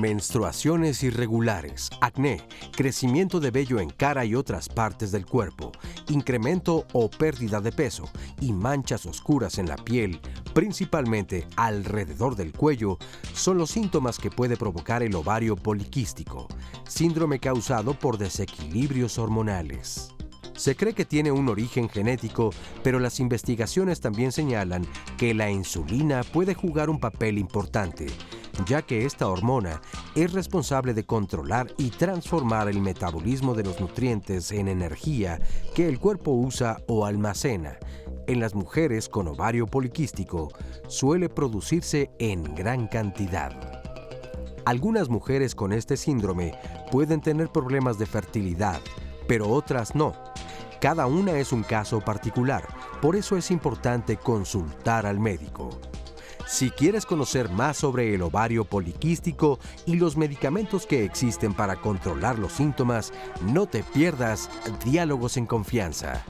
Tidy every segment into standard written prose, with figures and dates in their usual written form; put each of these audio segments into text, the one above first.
menstruaciones irregulares, acné, crecimiento de vello en cara y otras partes del cuerpo, incremento o pérdida de peso y manchas oscuras en la piel, principalmente alrededor del cuello, son los síntomas que puede provocar el ovario poliquístico, síndrome causado por desequilibrios hormonales. Se cree que tiene un origen genético, pero las investigaciones también señalan que la insulina puede jugar un papel importante, ya que esta hormona es responsable de controlar y transformar el metabolismo de los nutrientes en energía que el cuerpo usa o almacena. En las mujeres con ovario poliquístico suele producirse en gran cantidad. Algunas mujeres con este síndrome pueden tener problemas de fertilidad, pero otras no. Cada una es un caso particular, por eso es importante consultar al médico. Si quieres conocer más sobre el ovario poliquístico y los medicamentos que existen para controlar los síntomas, no te pierdas Diálogos en Confianza.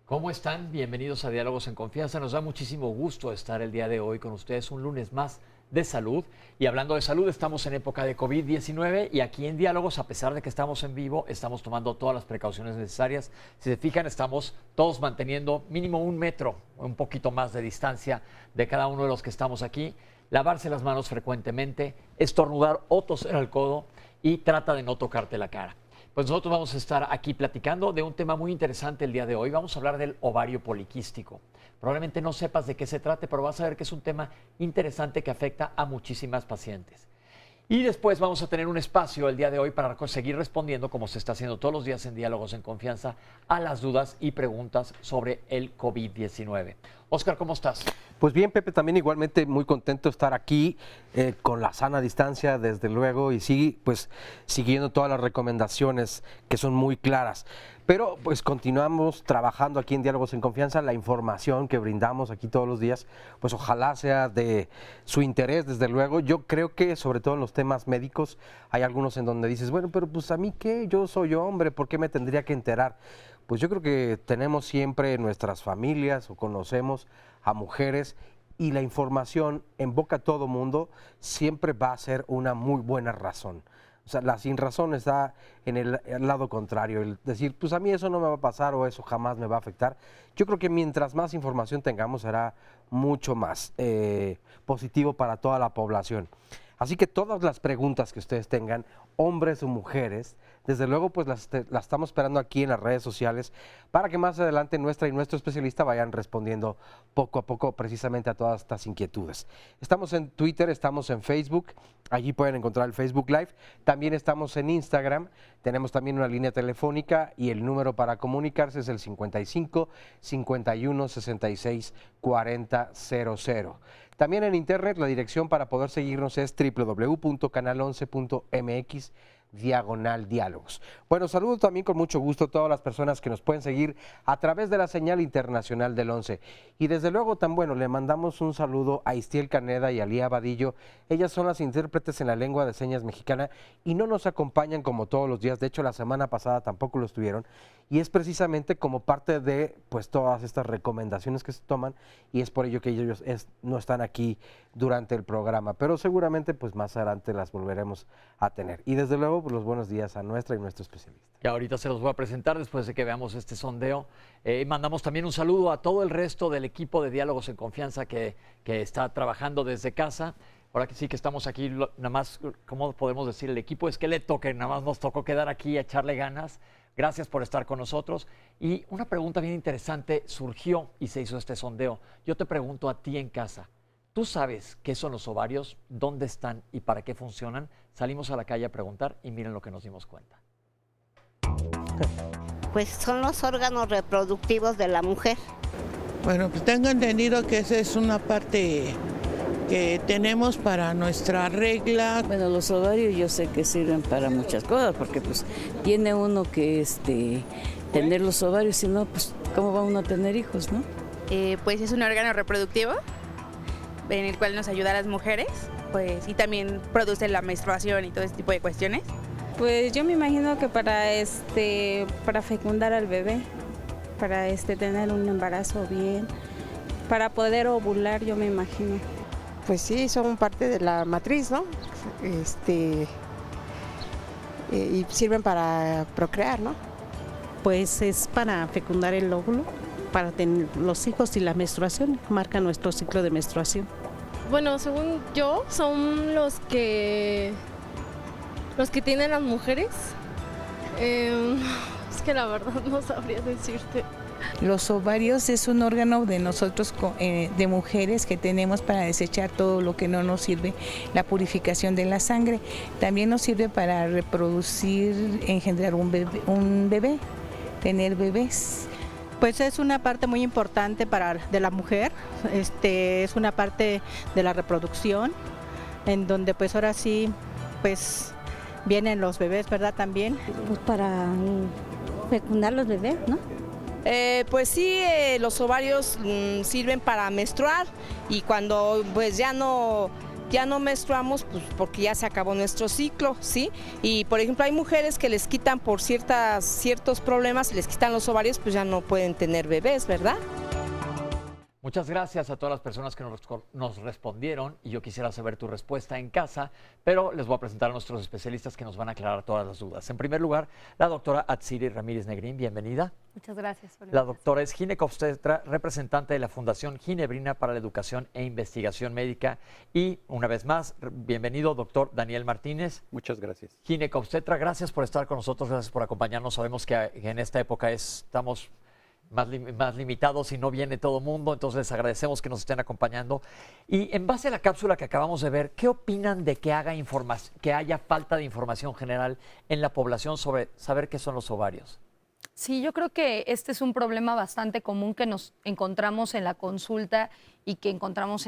¿Cómo están? Bienvenidos a Diálogos en Confianza. Nos da muchísimo gusto estar el día de hoy con ustedes, un lunes más de salud. Y hablando de salud, estamos en época de COVID-19 y aquí en Diálogos, a pesar de que estamos en vivo, estamos tomando todas las precauciones necesarias. Si se fijan, estamos todos manteniendo mínimo 1 metro, un poquito más de distancia de cada uno de los que estamos aquí. Lavarse las manos frecuentemente, estornudar o toser al codo y trata de no tocarte la cara. Pues nosotros vamos a estar aquí platicando de un tema muy interesante el día de hoy. Vamos a hablar del ovario poliquístico. Probablemente no sepas de qué se trate, pero vas a ver que es un tema interesante que afecta a muchísimas pacientes. Y después vamos a tener un espacio el día de hoy para seguir respondiendo, como se está haciendo todos los días en Diálogos en Confianza, a las dudas y preguntas sobre el COVID-19. Óscar, ¿cómo estás? Pues bien, Pepe, también igualmente muy contento de estar aquí con la sana distancia, desde luego, y sí, pues siguiendo todas las recomendaciones que son muy claras. Pero pues continuamos trabajando aquí en Diálogos en Confianza. La información que brindamos aquí todos los días, pues ojalá sea de su interés, desde luego. Yo creo que sobre todo en los temas médicos hay algunos en donde dices, bueno, pero pues a mí qué, yo soy hombre, ¿por qué me tendría que enterar? Pues yo creo que tenemos siempre en nuestras familias o conocemos a mujeres y la información en boca de todo mundo siempre va a ser una muy buena razón. O sea, la sin razón está en el lado contrario, el decir, pues a mí eso no me va a pasar o eso jamás me va a afectar. Yo creo que mientras más información tengamos será mucho más positivo para toda la población. Así que todas las preguntas que ustedes tengan, hombres o mujeres, desde luego pues las estamos esperando aquí en las redes sociales para que más adelante nuestra y nuestro especialista vayan respondiendo poco a poco precisamente a todas estas inquietudes. Estamos en Twitter, estamos en Facebook, allí pueden encontrar el Facebook Live, también estamos en Instagram, tenemos también una línea telefónica y el número para comunicarse es el 55 51 66 40 00. También en internet la dirección para poder seguirnos es www.canal11.mx/diálogos. Bueno, saludo también con mucho gusto a todas las personas que nos pueden seguir a través de la señal internacional del 11. Y desde luego le mandamos un saludo a Istiel Caneda y a Lía Vadillo. Ellas son las intérpretes en la lengua de señas mexicana y no nos acompañan como todos los días. De hecho, la semana pasada tampoco lo estuvieron. Y es precisamente como parte de pues todas estas recomendaciones que se toman y es por ello que ellos no están aquí durante el programa, pero seguramente pues más adelante las volveremos a tener. Y desde luego pues, los buenos días a nuestra y nuestro especialista. Que ahorita se los voy a presentar después de que veamos este sondeo. Mandamos también un saludo a todo el resto del equipo de Diálogos en Confianza que está trabajando desde casa. Ahora que sí que estamos aquí, nada más, ¿cómo podemos decir? El equipo esqueleto que nada más nos tocó quedar aquí a echarle ganas. Gracias por estar con nosotros. Y una pregunta bien interesante surgió y se hizo este sondeo. Yo te pregunto a ti en casa, ¿tú sabes qué son los ovarios, dónde están y para qué funcionan? Salimos a la calle a preguntar y miren lo que nos dimos cuenta. Pues son los órganos reproductivos de la mujer. Bueno, pues tengo entendido que esa es una parte que tenemos para nuestra regla. Bueno, los ovarios yo sé que sirven para muchas cosas, porque pues tiene uno que tener los ovarios, si no, pues ¿cómo va uno a tener hijos, no? Pues es un órgano reproductivo en el cual nos ayuda a las mujeres, pues, y también produce la menstruación y todo ese tipo de cuestiones. Pues yo me imagino que para fecundar al bebé, para tener un embarazo bien, para poder ovular, yo me imagino. Pues sí, son parte de la matriz, ¿no? Y sirven para procrear, ¿no? Pues es para fecundar el óvulo, para tener los hijos y la menstruación, marca nuestro ciclo de menstruación. Bueno, según yo, son los que tienen las mujeres. Es que la verdad no sabría decirte. Los ovarios es un órgano de nosotros, de mujeres, que tenemos para desechar todo lo que no nos sirve, la purificación de la sangre. También nos sirve para reproducir, engendrar un bebé, tener bebés. Pues es una parte muy importante de la mujer, es una parte de la reproducción, en donde pues ahora sí, pues vienen los bebés, ¿verdad? También. Pues para fecundar los bebés, ¿no? Pues sí, los ovarios sirven para menstruar, y cuando pues ya no menstruamos, pues porque ya se acabó nuestro ciclo, ¿sí? Y por ejemplo hay mujeres que les quitan por ciertos problemas, les quitan los ovarios, pues ya no pueden tener bebés, ¿verdad? Muchas gracias a todas las personas que nos respondieron, y yo quisiera saber tu respuesta en casa, pero les voy a presentar a nuestros especialistas que nos van a aclarar todas las dudas. En primer lugar, la doctora Atsiri Ramírez Negrín, bienvenida. Muchas gracias. La doctora es ginecobstetra, representante de la Fundación Ginebrina para la Educación e Investigación Médica. Y una vez más, bienvenido, doctor Daniel Martínez. Muchas gracias. Ginecobstetra, gracias por estar con nosotros, gracias por acompañarnos. Sabemos que en esta época estamos más limitados y no viene todo el mundo, entonces les agradecemos que nos estén acompañando. Y en base a la cápsula que acabamos de ver, ¿qué opinan de que haya falta de información general en la población sobre saber qué son los ovarios? Sí, yo creo que este es un problema bastante común que nos encontramos en la consulta y que encontramos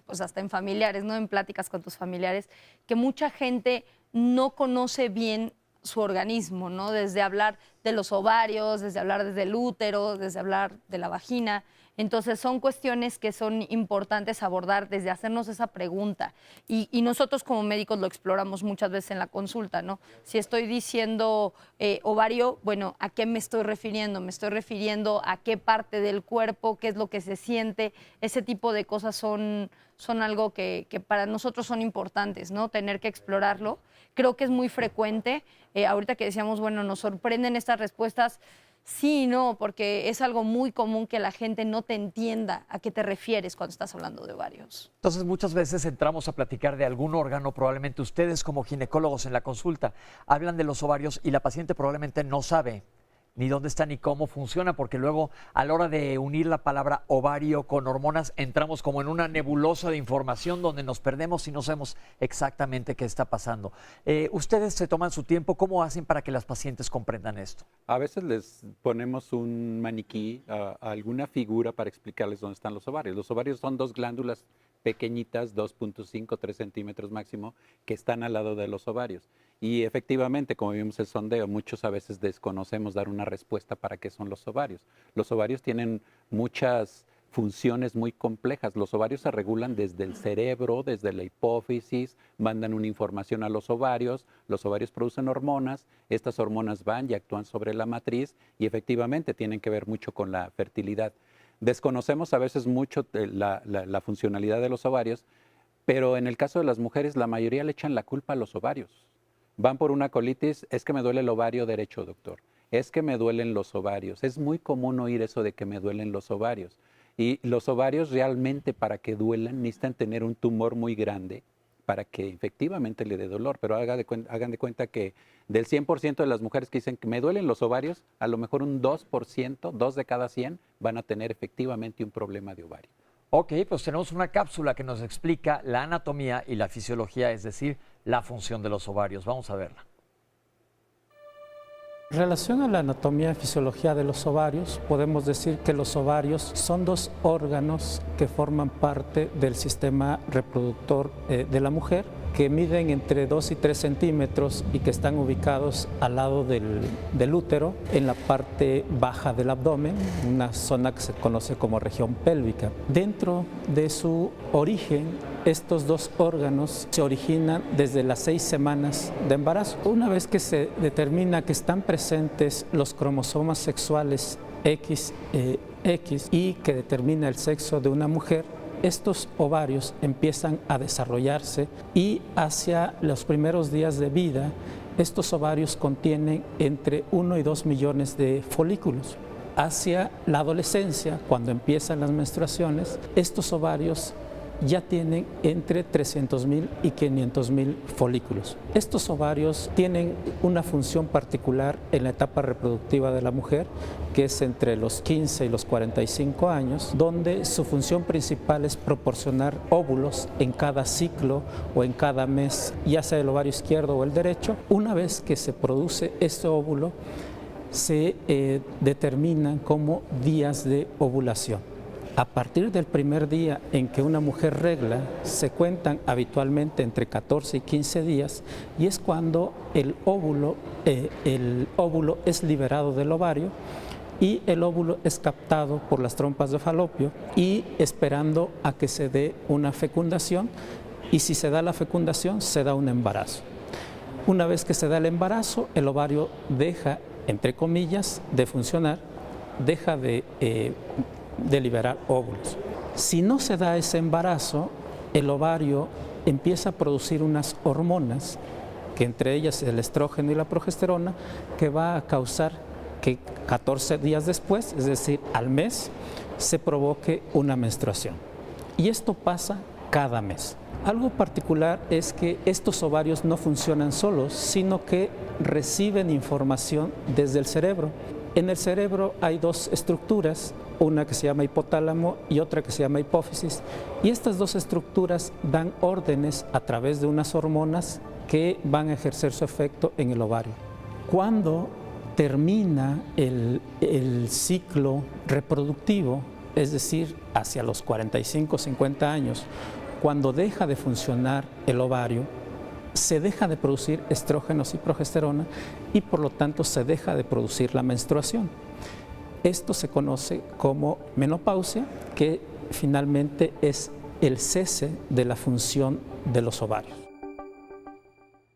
pues hasta en familiares, ¿no? En pláticas con tus familiares, que mucha gente no conoce bien su organismo, ¿no? Desde hablar de los ovarios, desde hablar desde el útero, desde hablar de la vagina. Entonces son cuestiones que son importantes abordar desde hacernos esa pregunta. Y nosotros como médicos lo exploramos muchas veces en la consulta, ¿no? Si estoy diciendo ovario, bueno, ¿a qué me estoy refiriendo? Me estoy refiriendo a qué parte del cuerpo, qué es lo que se siente. Ese tipo de cosas son algo que para nosotros son importantes, ¿no? Tener que explorarlo. Creo que es muy frecuente. Ahorita que decíamos, bueno, nos sorprenden estas respuestas. Sí, no, porque es algo muy común que la gente no te entienda a qué te refieres cuando estás hablando de ovarios. Entonces, muchas veces entramos a platicar de algún órgano, probablemente ustedes como ginecólogos en la consulta hablan de los ovarios y la paciente probablemente no sabe ni dónde está ni cómo funciona, porque luego a la hora de unir la palabra ovario con hormonas entramos como en una nebulosa de información donde nos perdemos y no sabemos exactamente qué está pasando. Ustedes se toman su tiempo, ¿cómo hacen para que las pacientes comprendan esto? A veces les ponemos un maniquí, alguna figura para explicarles dónde están los ovarios. Los ovarios son dos glándulas pequeñitas, 2.5, 3 centímetros máximo, que están al lado de los ovarios. Y efectivamente, como vimos el sondeo, muchos a veces desconocemos dar una respuesta para qué son los ovarios. Los ovarios tienen muchas funciones muy complejas. Los ovarios se regulan desde el cerebro, desde la hipófisis, mandan una información a los ovarios producen hormonas, estas hormonas van y actúan sobre la matriz y efectivamente tienen que ver mucho con la fertilidad. Desconocemos a veces mucho la funcionalidad de los ovarios, pero en el caso de las mujeres la mayoría le echan la culpa a los ovarios. Van por una colitis, es que me duele el ovario derecho, doctor. Es que me duelen los ovarios. Es muy común oír eso de que me duelen los ovarios. Y los ovarios realmente para que duelan necesitan tener un tumor muy grande para que efectivamente le dé dolor. Pero hagan de cuenta que del 100% de las mujeres que dicen que me duelen los ovarios, a lo mejor un 2%, 2 de cada 100, van a tener efectivamente un problema de ovario. Ok, pues tenemos una cápsula que nos explica la anatomía y la fisiología, es decir, la función de los ovarios. Vamos a verla. En relación a la anatomía y fisiología de los ovarios, podemos decir que los ovarios son dos órganos que forman parte del sistema reproductor de la mujer, que miden entre 2 y 3 centímetros y que están ubicados al lado del útero, en la parte baja del abdomen, una zona que se conoce como región pélvica. Dentro de su origen, estos dos órganos se originan desde las 6 semanas de embarazo. Una vez que se determina que están presentes los cromosomas sexuales X y que determina el sexo de una mujer, estos ovarios empiezan a desarrollarse y hacia los primeros días de vida, estos ovarios contienen entre 1 y 2 millones de folículos. Hacia la adolescencia, cuando empiezan las menstruaciones, estos ovarios ya tienen entre 300.000 y 500.000 folículos. Estos ovarios tienen una función particular en la etapa reproductiva de la mujer, que es entre los 15 y los 45 años, donde su función principal es proporcionar óvulos en cada ciclo o en cada mes, ya sea el ovario izquierdo o el derecho. Una vez que se produce este óvulo, se determinan como días de ovulación. A partir del primer día en que una mujer regla, se cuentan habitualmente entre 14 y 15 días y es cuando el óvulo es liberado del ovario y el óvulo es captado por las trompas de falopio y esperando a que se dé una fecundación, y si se da la fecundación se da un embarazo. Una vez que se da el embarazo, el ovario deja, entre comillas, de funcionar, deja de liberar óvulos. Si no se da ese embarazo, el ovario empieza a producir unas hormonas, que entre ellas el estrógeno y la progesterona, que va a causar que 14 días después, es decir, al mes, se provoque una menstruación. Y esto pasa cada mes. Algo particular es que estos ovarios no funcionan solos, sino que reciben información desde el cerebro. En el cerebro hay dos estructuras, una que se llama hipotálamo y otra que se llama hipófisis, y estas dos estructuras dan órdenes a través de unas hormonas que van a ejercer su efecto en el ovario. Cuando termina el ciclo reproductivo, es decir, hacia los 45 50 años, cuando deja de funcionar el ovario, se deja de producir estrógenos y progesterona y por lo tanto se deja de producir la menstruación. Esto se conoce como menopausia, que finalmente es el cese de la función de los ovarios.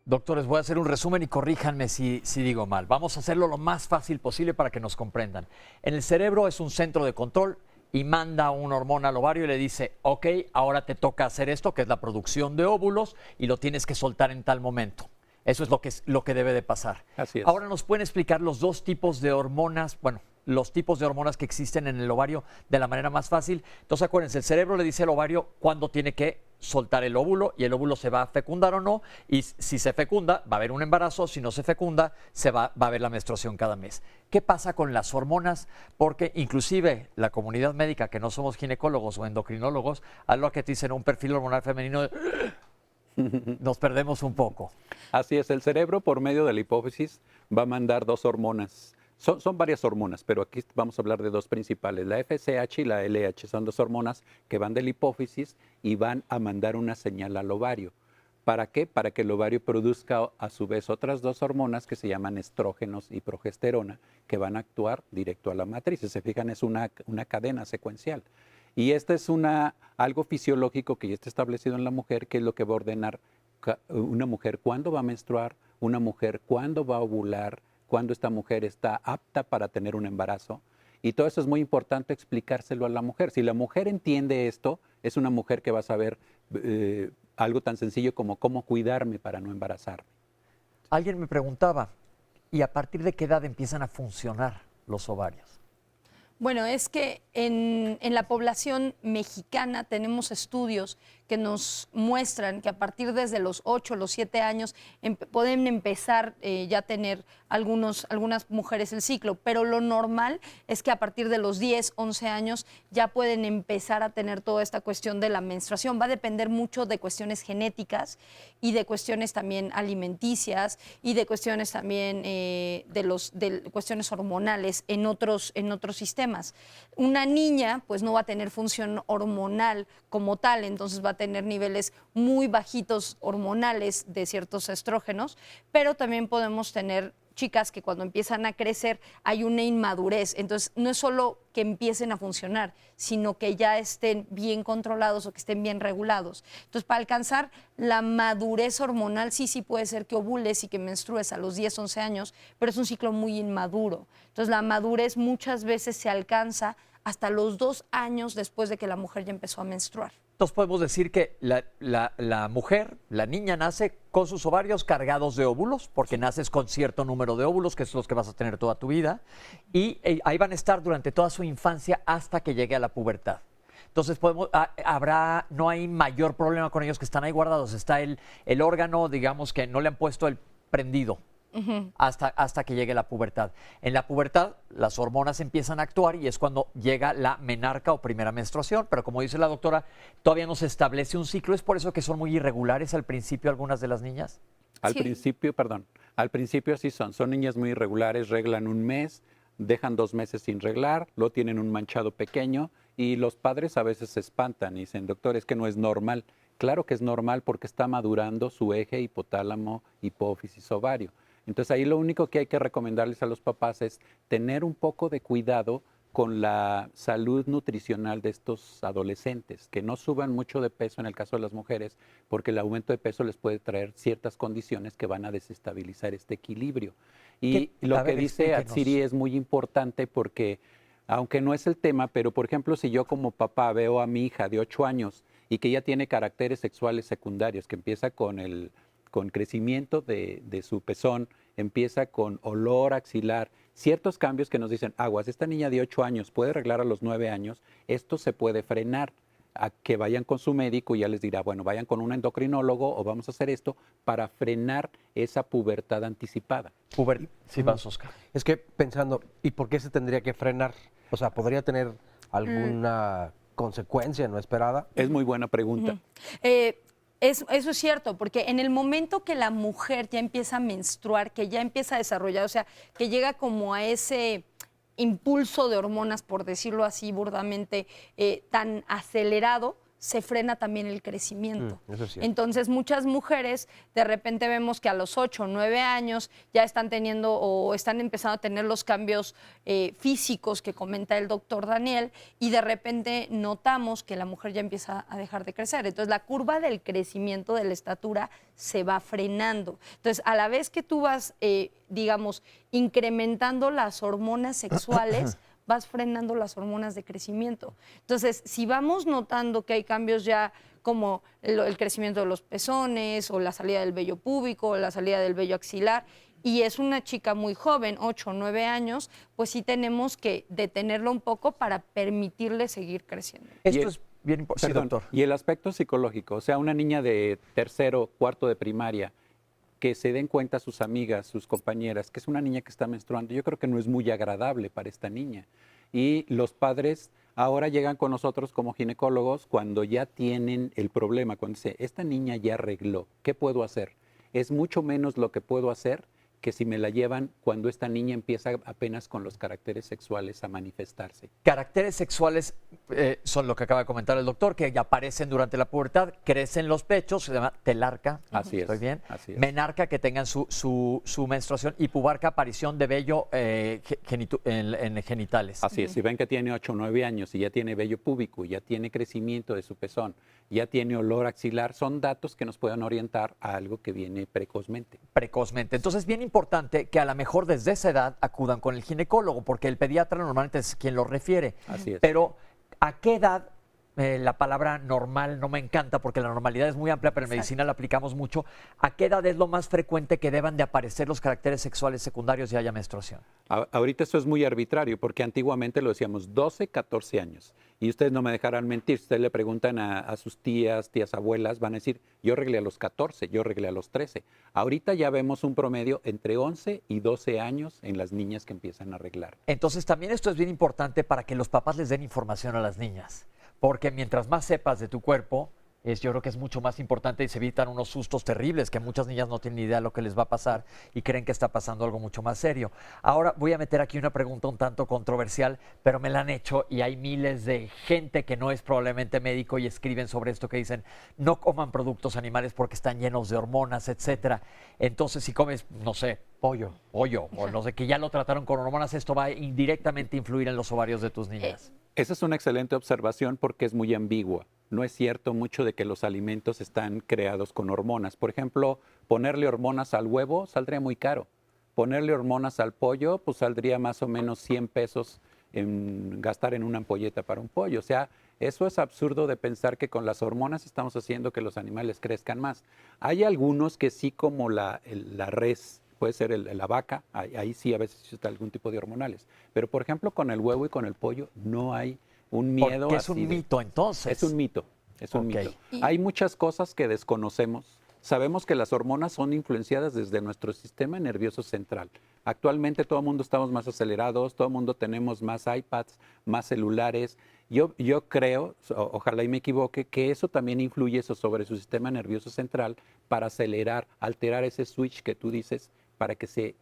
Doctores, voy a hacer un resumen y corríjanme si digo mal. Vamos a hacerlo lo más fácil posible para que nos comprendan. En el cerebro es un centro de control y manda una hormona al ovario y le dice, ok, ahora te toca hacer esto, que es la producción de óvulos, y lo tienes que soltar en tal momento. Eso es lo que debe de pasar. Así es. Ahora nos pueden explicar los dos tipos de hormonas, bueno, los tipos de hormonas que existen en el ovario de la manera más fácil. Entonces acuérdense, el cerebro le dice al ovario cuándo tiene que soltar el óvulo y el óvulo se va a fecundar o no, y si se fecunda va a haber un embarazo, si no se fecunda va a haber la menstruación cada mes. ¿Qué pasa con las hormonas? Porque inclusive la comunidad médica, que no somos ginecólogos o endocrinólogos, a lo que te dicen un perfil hormonal femenino, nos perdemos un poco. Así es, el cerebro por medio de la hipófisis va a mandar dos hormonas. Son varias hormonas, pero aquí vamos a hablar de dos principales. La FSH y la LH son dos hormonas que van de la hipófisis y van a mandar una señal al ovario. ¿Para qué? Para que el ovario produzca a su vez otras dos hormonas que se llaman estrógenos y progesterona, que van a actuar directo a la matriz. Si se fijan, es una cadena secuencial. Y este es algo fisiológico que ya está establecido en la mujer, que es lo que va a ordenar una mujer cuándo va a menstruar, una mujer cuándo va a ovular, cuándo esta mujer está apta para tener un embarazo. Y todo eso es muy importante explicárselo a la mujer. Si la mujer entiende esto, es una mujer que va a saber algo tan sencillo como cómo cuidarme para no embarazarme. Alguien me preguntaba, ¿y a partir de qué edad empiezan a funcionar los ovarios? Bueno, es que en la población mexicana tenemos estudios que nos muestran que a partir desde los 8 o los 7 años pueden empezar ya a tener algunas mujeres el ciclo, pero lo normal es que a partir de los 10, 11 años ya pueden empezar a tener toda esta cuestión de la menstruación. Va a depender mucho de cuestiones genéticas y de cuestiones también alimenticias y de cuestiones también de cuestiones hormonales en otros sistemas. Una niña pues no va a tener función hormonal como tal, entonces va a tener niveles muy bajitos hormonales de ciertos estrógenos, pero también podemos tener chicas que cuando empiezan a crecer hay una inmadurez, entonces no es solo que empiecen a funcionar, sino que ya estén bien controlados o que estén bien regulados. Entonces, para alcanzar la madurez hormonal, sí puede ser que ovules y que menstrues a los 10, 11 años, pero es un ciclo muy inmaduro. Entonces, la madurez muchas veces se alcanza hasta los 2 años después de que la mujer ya empezó a menstruar. Entonces podemos decir que la mujer, la niña nace con sus ovarios cargados de óvulos, porque naces con cierto número de óvulos, que son los que vas a tener toda tu vida, y ahí van a estar durante toda su infancia hasta que llegue a la pubertad. Entonces no hay mayor problema con ellos, que están ahí guardados. Está el órgano, digamos, que no le han puesto el prendido. Hasta que llegue la pubertad. En la pubertad, las hormonas empiezan a actuar y es cuando llega la menarca o primera menstruación. Pero como dice la doctora, todavía no se establece un ciclo. ¿Es por eso que son muy irregulares al principio algunas de las niñas? Al principio sí son niñas muy irregulares, reglan un mes, dejan 2 meses sin reglar, luego tienen un manchado pequeño y los padres a veces se espantan y dicen, doctor, es que no es normal. Claro que es normal porque está madurando su eje hipotálamo, hipófisis, ovario. Entonces ahí lo único que hay que recomendarles a los papás es tener un poco de cuidado con la salud nutricional de estos adolescentes, que no suban mucho de peso en el caso de las mujeres, porque el aumento de peso les puede traer ciertas condiciones que van a desestabilizar este equilibrio. Y lo que dice Atsiri es muy importante porque, aunque no es el tema, pero por ejemplo, si yo como papá veo a mi hija de 8 años y que ya tiene caracteres sexuales secundarios, que empieza con crecimiento de su pezón, empieza con olor axilar, ciertos cambios que nos dicen, aguas, esta niña de 8 años puede arreglar a los 9 años, esto se puede frenar, a que vayan con su médico y ya les dirá, bueno, vayan con un endocrinólogo o vamos a hacer esto para frenar esa pubertad anticipada. Sí, vas, Oscar. Es que pensando, ¿y por qué se tendría que frenar? O sea, ¿podría tener alguna consecuencia no esperada? Es muy buena pregunta. Eso es cierto, porque en el momento que la mujer ya empieza a menstruar, que ya empieza a desarrollar, o sea, que llega como a ese impulso de hormonas, por decirlo así burdamente, tan acelerado, se frena también el crecimiento. Eso es cierto. Entonces, muchas mujeres de repente vemos que a los 8 o 9 años ya están teniendo o están empezando a tener los cambios físicos que comenta el doctor Daniel y de repente notamos que la mujer ya empieza a dejar de crecer. Entonces, la curva del crecimiento de la estatura se va frenando. Entonces, a la vez que tú vas, digamos, incrementando las hormonas sexuales, vas frenando las hormonas de crecimiento. Entonces, si vamos notando que hay cambios ya como el crecimiento de los pezones o la salida del vello púbico o la salida del vello axilar, y es una chica muy joven, 8 o 9 años, pues sí tenemos que detenerlo un poco para permitirle seguir creciendo. Esto es bien importante. Sí, doctor. Y el aspecto psicológico, o sea, una niña de 3º, 4º de primaria, que se den cuenta sus amigas, sus compañeras, que es una niña que está menstruando, yo creo que no es muy agradable para esta niña. Y los padres ahora llegan con nosotros como ginecólogos cuando ya tienen el problema, cuando dice, esta niña ya arregló, ¿qué puedo hacer? Es mucho menos lo que puedo hacer que si me la llevan cuando esta niña empieza apenas con los caracteres sexuales a manifestarse. Caracteres sexuales son lo que acaba de comentar el doctor, que ya aparecen durante la pubertad, crecen los pechos, se llama telarca, así ¿estoy es, bien? Así es. Menarca, que tengan su menstruación, y pubarca, aparición de vello en genitales. Así es, si ven que tiene 8 o 9 años y ya tiene vello púbico, ya tiene crecimiento de su pezón, ya tiene olor axilar, son datos que nos puedan orientar a algo que viene precozmente. Precozmente. Entonces, bien importante que a lo mejor desde esa edad acudan con el ginecólogo, porque el pediatra normalmente es quien lo refiere. Así es. Pero, ¿a qué edad? La palabra normal no me encanta porque la normalidad es muy amplia, pero en medicina la aplicamos mucho. ¿A qué edad es lo más frecuente que deban de aparecer los caracteres sexuales secundarios y haya menstruación? Ahorita eso es muy arbitrario porque antiguamente lo decíamos 12, 14 años. Y ustedes no me dejarán mentir, si ustedes le preguntan a sus tías abuelas, van a decir, yo arreglé a los 14, yo arreglé a los 13. Ahorita ya vemos un promedio entre 11 y 12 años en las niñas que empiezan a arreglar. Entonces también esto es bien importante para que los papás les den información a las niñas. Porque mientras más sepas de tu cuerpo, yo creo que es mucho más importante y se evitan unos sustos terribles que muchas niñas no tienen ni idea de lo que les va a pasar y creen que está pasando algo mucho más serio. Ahora voy a meter aquí una pregunta un tanto controversial, pero me la han hecho y hay miles de gente que no es probablemente médico y escriben sobre esto que dicen no coman productos animales porque están llenos de hormonas, etcétera. Entonces si comes, no sé, pollo o no sé, que ya lo trataron con hormonas, esto va a indirectamente influir en los ovarios de tus niñas. Esa es una excelente observación porque es muy ambigua. No es cierto mucho de que los alimentos están creados con hormonas. Por ejemplo, ponerle hormonas al huevo saldría muy caro. Ponerle hormonas al pollo, pues saldría más o menos 100 pesos en gastar en una ampolleta para un pollo. O sea, eso es absurdo de pensar que con las hormonas estamos haciendo que los animales crezcan más. Hay algunos que sí, como la res, puede ser la vaca, ahí sí a veces existe algún tipo de hormonales. Pero, por ejemplo, con el huevo y con el pollo no hay un miedo. Porque es un mito, entonces. Es un mito, es un mito. Hay muchas cosas que desconocemos. Sabemos que las hormonas son influenciadas desde nuestro sistema nervioso central. Actualmente todo el mundo estamos más acelerados, todo el mundo tenemos más iPads, más celulares. Yo creo, ojalá y me equivoque, que eso también influye sobre su sistema nervioso central para acelerar, alterar ese switch que tú dices para que se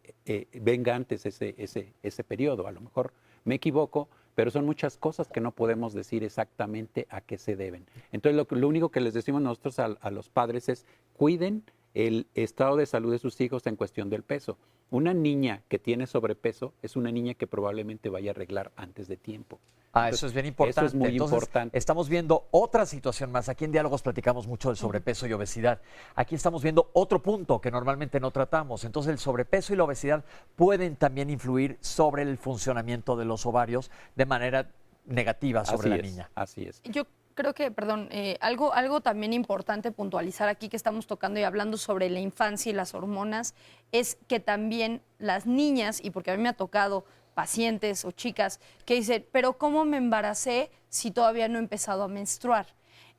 venga antes ese periodo. A lo mejor me equivoco, pero son muchas cosas que no podemos decir exactamente a qué se deben. Entonces, lo único que les decimos nosotros a los padres es cuiden el estado de salud de sus hijos en cuestión del peso. Una niña que tiene sobrepeso es una niña que probablemente vaya a arreglar antes de tiempo. Entonces, eso es bien importante. Eso es muy Entonces, importante. Estamos viendo otra situación más. Aquí en Diálogos platicamos mucho del sobrepeso y obesidad. Aquí estamos viendo otro punto que normalmente no tratamos. Entonces, el sobrepeso y la obesidad pueden también influir sobre el funcionamiento de los ovarios de manera negativa sobre la niña. Así es. Yo creo que, perdón, algo también importante puntualizar aquí que estamos tocando y hablando sobre la infancia y las hormonas es que también las niñas, y porque a mí me ha tocado pacientes o chicas que dicen, pero ¿cómo me embaracé si todavía no he empezado a menstruar?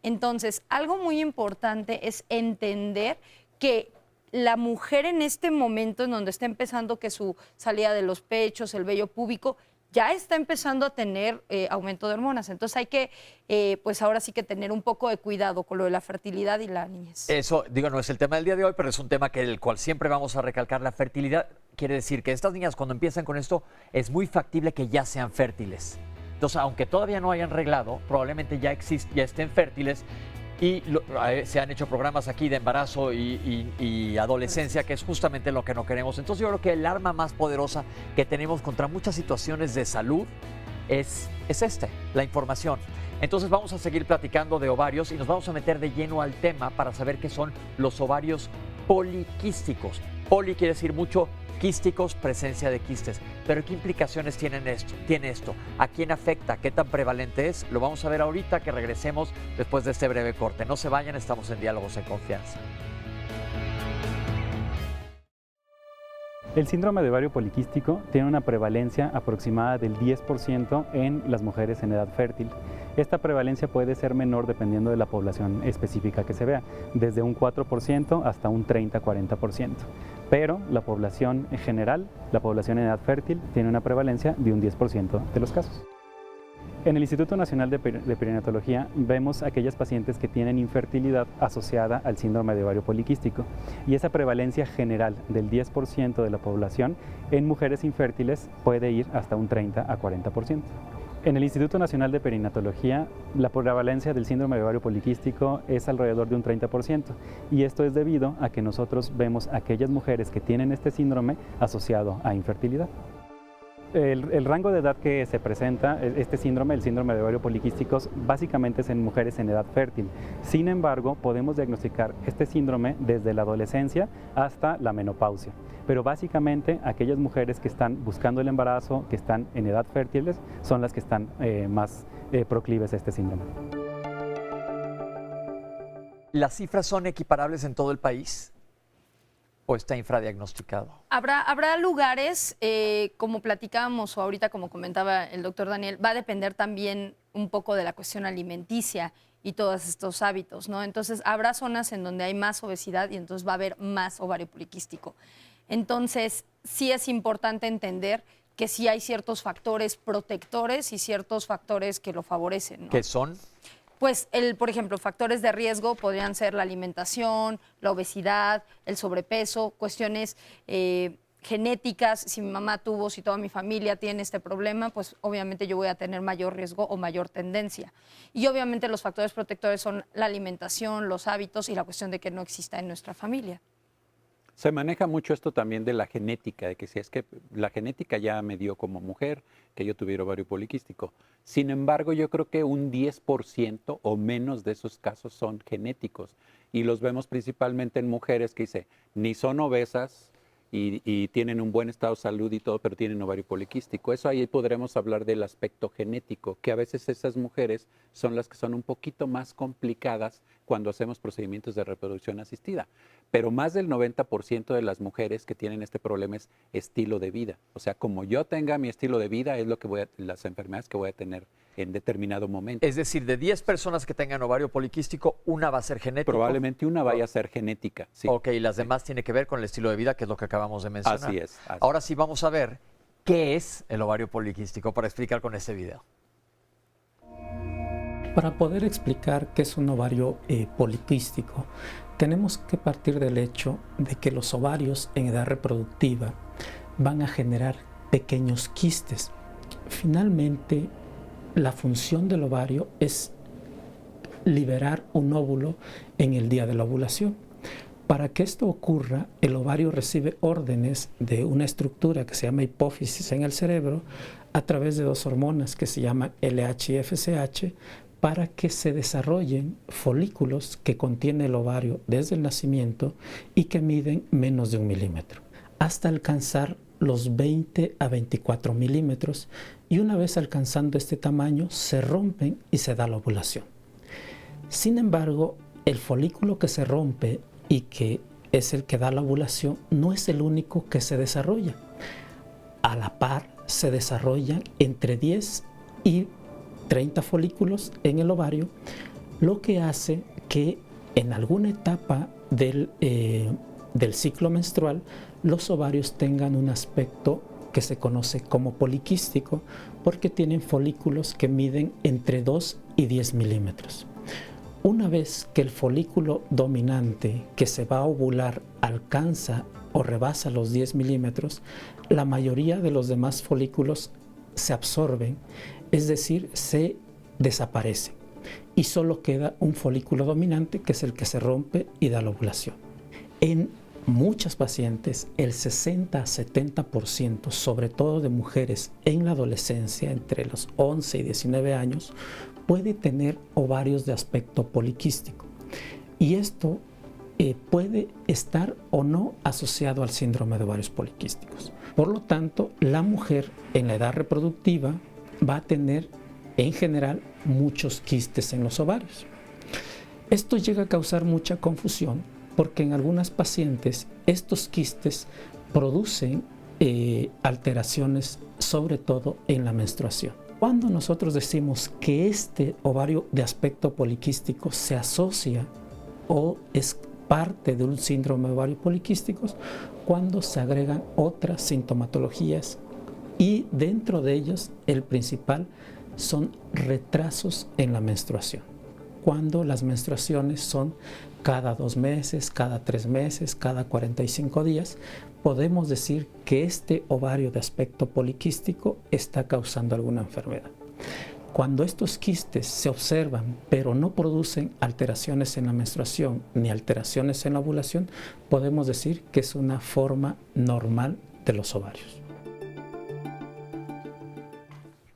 Entonces, algo muy importante es entender que la mujer en este momento en donde está empezando que su salida de los pechos, el vello púbico, ya está empezando a tener aumento de hormonas. Entonces hay que, pues ahora sí que tener un poco de cuidado con lo de la fertilidad y la niñez. Eso, digo, no es el tema del día de hoy, pero es un tema el cual siempre vamos a recalcar. La fertilidad quiere decir que estas niñas cuando empiezan con esto es muy factible que ya sean fértiles. Entonces, aunque todavía no hayan reglado, probablemente ya estén fértiles. Y se han hecho programas aquí de embarazo y adolescencia, que es justamente lo que no queremos. Entonces yo creo que el arma más poderosa que tenemos contra muchas situaciones de salud es la información. Entonces vamos a seguir platicando de ovarios y nos vamos a meter de lleno al tema para saber qué son los ovarios poliquísticos. Poli quiere decir mucho, quísticos, presencia de quistes. Pero ¿qué implicaciones tiene esto? ¿A quién afecta? ¿Qué tan prevalente es? Lo vamos a ver ahorita que regresemos después de este breve corte. No se vayan, estamos en Diálogos en Confianza. El síndrome de ovario poliquístico tiene una prevalencia aproximada del 10% en las mujeres en edad fértil. Esta prevalencia puede ser menor dependiendo de la población específica que se vea, desde un 4% hasta un 30-40%. Pero la población en general, la población en edad fértil, tiene una prevalencia de un 10% de los casos. En el Instituto Nacional de Perinatología vemos aquellas pacientes que tienen infertilidad asociada al síndrome de ovario poliquístico y esa prevalencia general del 10% de la población en mujeres infértiles puede ir hasta un 30-40%. En el Instituto Nacional de Perinatología, la prevalencia del síndrome de ovario poliquístico es alrededor de un 30%, y esto es debido a que nosotros vemos aquellas mujeres que tienen este síndrome asociado a infertilidad. El rango de edad que se presenta, este síndrome, el síndrome de ovario poliquístico, básicamente es en mujeres en edad fértil. Sin embargo, podemos diagnosticar este síndrome desde la adolescencia hasta la menopausia. Pero básicamente aquellas mujeres que están buscando el embarazo, que están en edad fértiles, son las que están más proclives a este síndrome. ¿Las cifras son equiparables en todo el país o está infradiagnosticado? Habrá lugares, como platicábamos o ahorita como comentaba el doctor Daniel, va a depender también un poco de la cuestión alimenticia y todos estos hábitos, ¿no? Entonces habrá zonas en donde hay más obesidad y entonces va a haber más ovario poliquístico. Entonces sí es importante entender que sí hay ciertos factores protectores y ciertos factores que lo favorecen, ¿no? ¿Qué son? Pues, por ejemplo, factores de riesgo podrían ser la alimentación, la obesidad, el sobrepeso, cuestiones genéticas. Si mi mamá tuvo, si toda mi familia tiene este problema, pues obviamente yo voy a tener mayor riesgo o mayor tendencia. Y obviamente los factores protectores son la alimentación, los hábitos y la cuestión de que no exista en nuestra familia. Se maneja mucho esto también de la genética, de que si es que la genética ya me dio como mujer, que yo tuviera ovario poliquístico. Sin embargo, yo creo que un 10% o menos de esos casos son genéticos y los vemos principalmente en mujeres que ni son obesas, y tienen un buen estado de salud y todo, pero tienen ovario poliquístico. Eso ahí podremos hablar del aspecto genético, que a veces esas mujeres son las que son un poquito más complicadas cuando hacemos procedimientos de reproducción asistida. Pero más del 90% de las mujeres que tienen este problema es estilo de vida. O sea, como yo tenga mi estilo de vida, es lo que las enfermedades que voy a tener en determinado momento. Es decir, de 10 personas que tengan ovario poliquístico, una va a ser genética. Probablemente una vaya a ser genética, sí. Ok, y las demás tienen que ver con el estilo de vida, que es lo que acabamos de mencionar. Así es. Ahora sí vamos a ver qué es el ovario poliquístico para explicar con este video. Para poder explicar qué es un ovario poliquístico, tenemos que partir del hecho de que los ovarios en edad reproductiva van a generar pequeños quistes. Finalmente, la función del ovario es liberar un óvulo en el día de la ovulación. Para que esto ocurra, el ovario recibe órdenes de una estructura que se llama hipófisis en el cerebro a través de dos hormonas que se llaman LH y FSH para que se desarrollen folículos que contiene el ovario desde el nacimiento y que miden menos de 1 milímetro, hasta alcanzar los 20 a 24 milímetros, y una vez alcanzando este tamaño se rompen y se da la ovulación. Sin embargo, el folículo que se rompe y que es el que da la ovulación no es el único que se desarrolla. A la par se desarrollan entre 10 y 30 folículos en el ovario, lo que hace que en alguna etapa del ciclo menstrual los ovarios tengan un aspecto que se conoce como poliquístico, porque tienen folículos que miden entre 2 y 10 milímetros. Una vez que el folículo dominante que se va a ovular alcanza o rebasa los 10 milímetros, la mayoría de los demás folículos se absorben, es decir, se desaparecen, y solo queda un folículo dominante que es el que se rompe y da la ovulación. En muchas pacientes, el 60 a 70%, sobre todo de mujeres en la adolescencia, entre los 11 y 19 años, puede tener ovarios de aspecto poliquístico. Y esto puede estar o no asociado al síndrome de ovarios poliquísticos. Por lo tanto, la mujer en la edad reproductiva va a tener, en general, muchos quistes en los ovarios. Esto llega a causar mucha confusión, porque en algunas pacientes estos quistes producen alteraciones, sobre todo en la menstruación. Cuando nosotros decimos que este ovario de aspecto poliquístico se asocia o es parte de un síndrome de ovario poliquísticos, cuando se agregan otras sintomatologías, y dentro de ellos el principal son retrasos en la menstruación. Cuando las menstruaciones son cada 2 meses, cada 3 meses, cada 45 días, podemos decir que este ovario de aspecto poliquístico está causando alguna enfermedad. Cuando estos quistes se observan, pero no producen alteraciones en la menstruación ni alteraciones en la ovulación, podemos decir que es una forma normal de los ovarios.